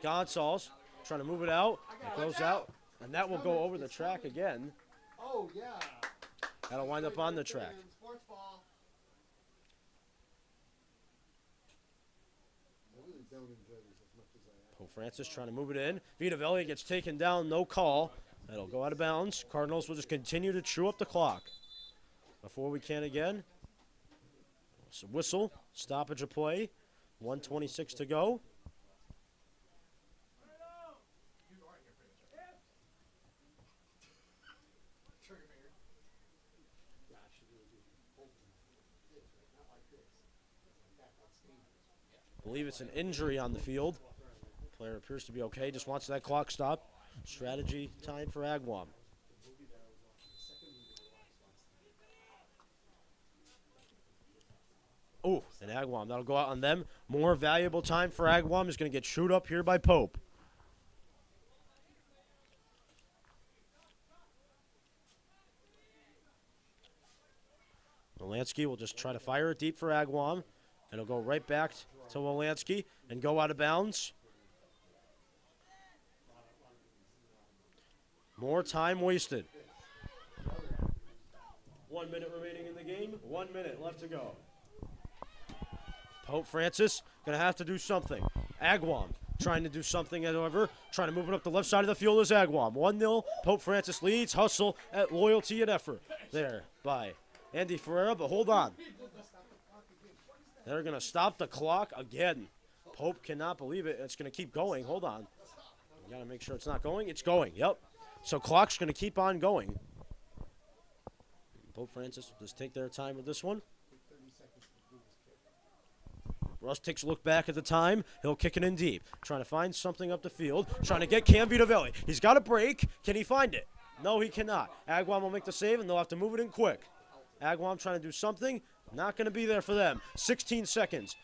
Gonzalez trying to move it out. It goes out, and that will go over the track again. Oh, yeah. That'll wind up on the track. Sports ball. I really don't enjoy this as much as I am. Pope Francis trying to move it in. Vitavelli gets taken down, no call. That'll go out of bounds. Cardinals will just continue to chew up the clock. Before we can again. So whistle, stoppage of play. 1:26 to go. I believe it's an injury on the field. Player appears to be okay, just wants that clock stopped. Strategy time for Agawam. Oh, and Agawam, that'll go out on them. More valuable time for Agawam is going to get chewed up here by Pope. Wolanski will just try to fire it deep for Agawam. It'll go right back to Wolanski and go out of bounds. More time wasted. 1 minute remaining in the game. 1 minute left to go. Pope Francis going to have to do something. Agawam trying to do something, however. Trying to move it up the left side of the field is Agawam. 1-0. Pope Francis leads. Hustle at loyalty and effort. There by Andy Ferreira, but hold on. They're going to stop the clock again. Pope cannot believe it. It's going to keep going. Hold on. You got to make sure it's not going. It's going. Yep. So clock's going to keep on going. Pope Francis will just take their time with this one. Russ takes a look back at the time. He'll kick it in deep. Trying to find something up the field. Trying to get Cam Vitavelli. He's got a break. Can he find it? No, he cannot. Agawam will make the save, and they'll have to move it in quick. Agawam trying to do something. Not going to be there for them. 16 seconds.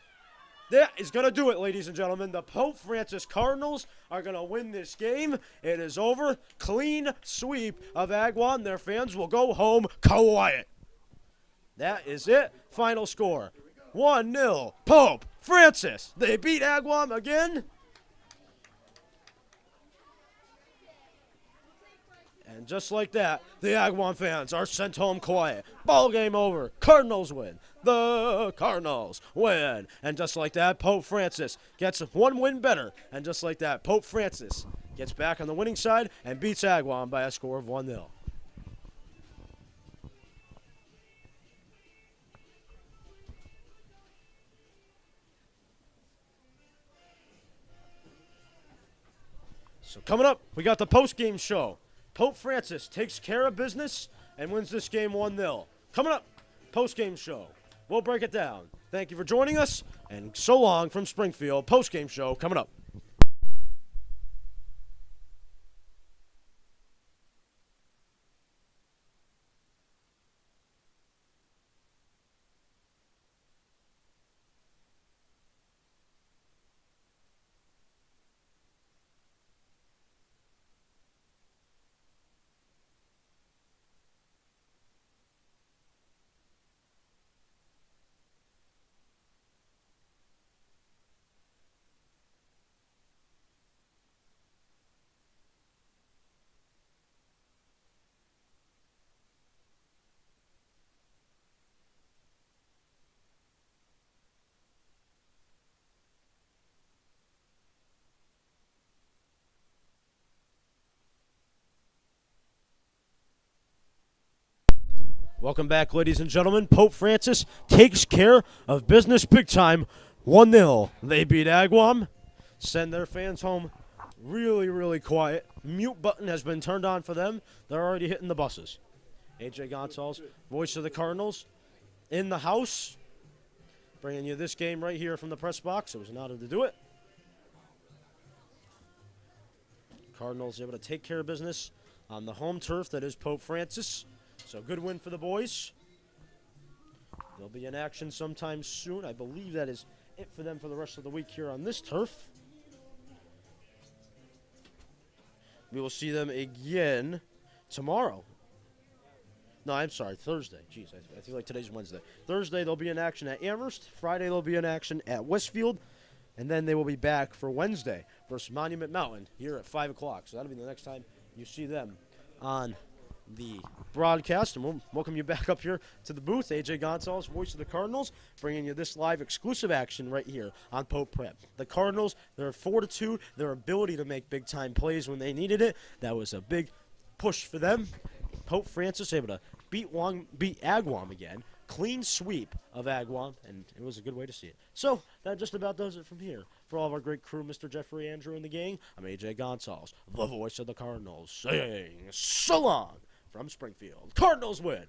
That is going to do it, ladies and gentlemen. The Pope Francis Cardinals are going to win this game. It is over. Clean sweep of Agawam. Their fans will go home quiet. That is it. Final score. 1-0. Pope Francis. They beat Agawam again. And just like that, the Agawam fans are sent home quiet. Ball game over. Cardinals win. The Cardinals win. And just like that, Pope Francis gets one win better. And just like that, Pope Francis gets back on the winning side and beats Agawam by a score of 1-0. So coming up, we got the post-game show. Pope Francis takes care of business and wins this game 1-0. Coming up, post-game show. We'll break it down. Thank you for joining us, and so long from Springfield. Post-game show coming up. Welcome back, ladies and gentlemen. Pope Francis takes care of business big time. 1-0. They beat Agawam. Send their fans home really, really quiet. Mute button has been turned on for them. They're already hitting the buses. AJ Gonzalez, voice of the Cardinals, in the house. Bringing you this game right here from the press box. It was an honor to do it. Cardinals able to take care of business on the home turf that is Pope Francis. So good win for the boys. They'll be in action sometime soon. I believe that is it for them for the rest of the week here on this turf. We will see them again tomorrow. No, I'm sorry, Thursday. Jeez, I feel like today's Wednesday. Thursday they'll be in action at Amherst. Friday they'll be in action at Westfield. And then they will be back for Wednesday versus Monument Mountain here at 5 o'clock. So that'll be the next time you see them on the broadcast. And we'll welcome you back up here to the booth. AJ Gonzalez, voice of the Cardinals, bringing you this live exclusive action right here on Pope Prep. The Cardinals, their fortitude, their ability to make big-time plays when they needed it, that was a big push for them. Pope Francis able to beat Agawam again. Clean sweep of Agawam, and it was a good way to see it. So that just about does it from here. For all of our great crew, Mr. Jeffrey Andrew and the gang, I'm AJ Gonzalez, the voice of the Cardinals, saying so long from Springfield. Cardinals win.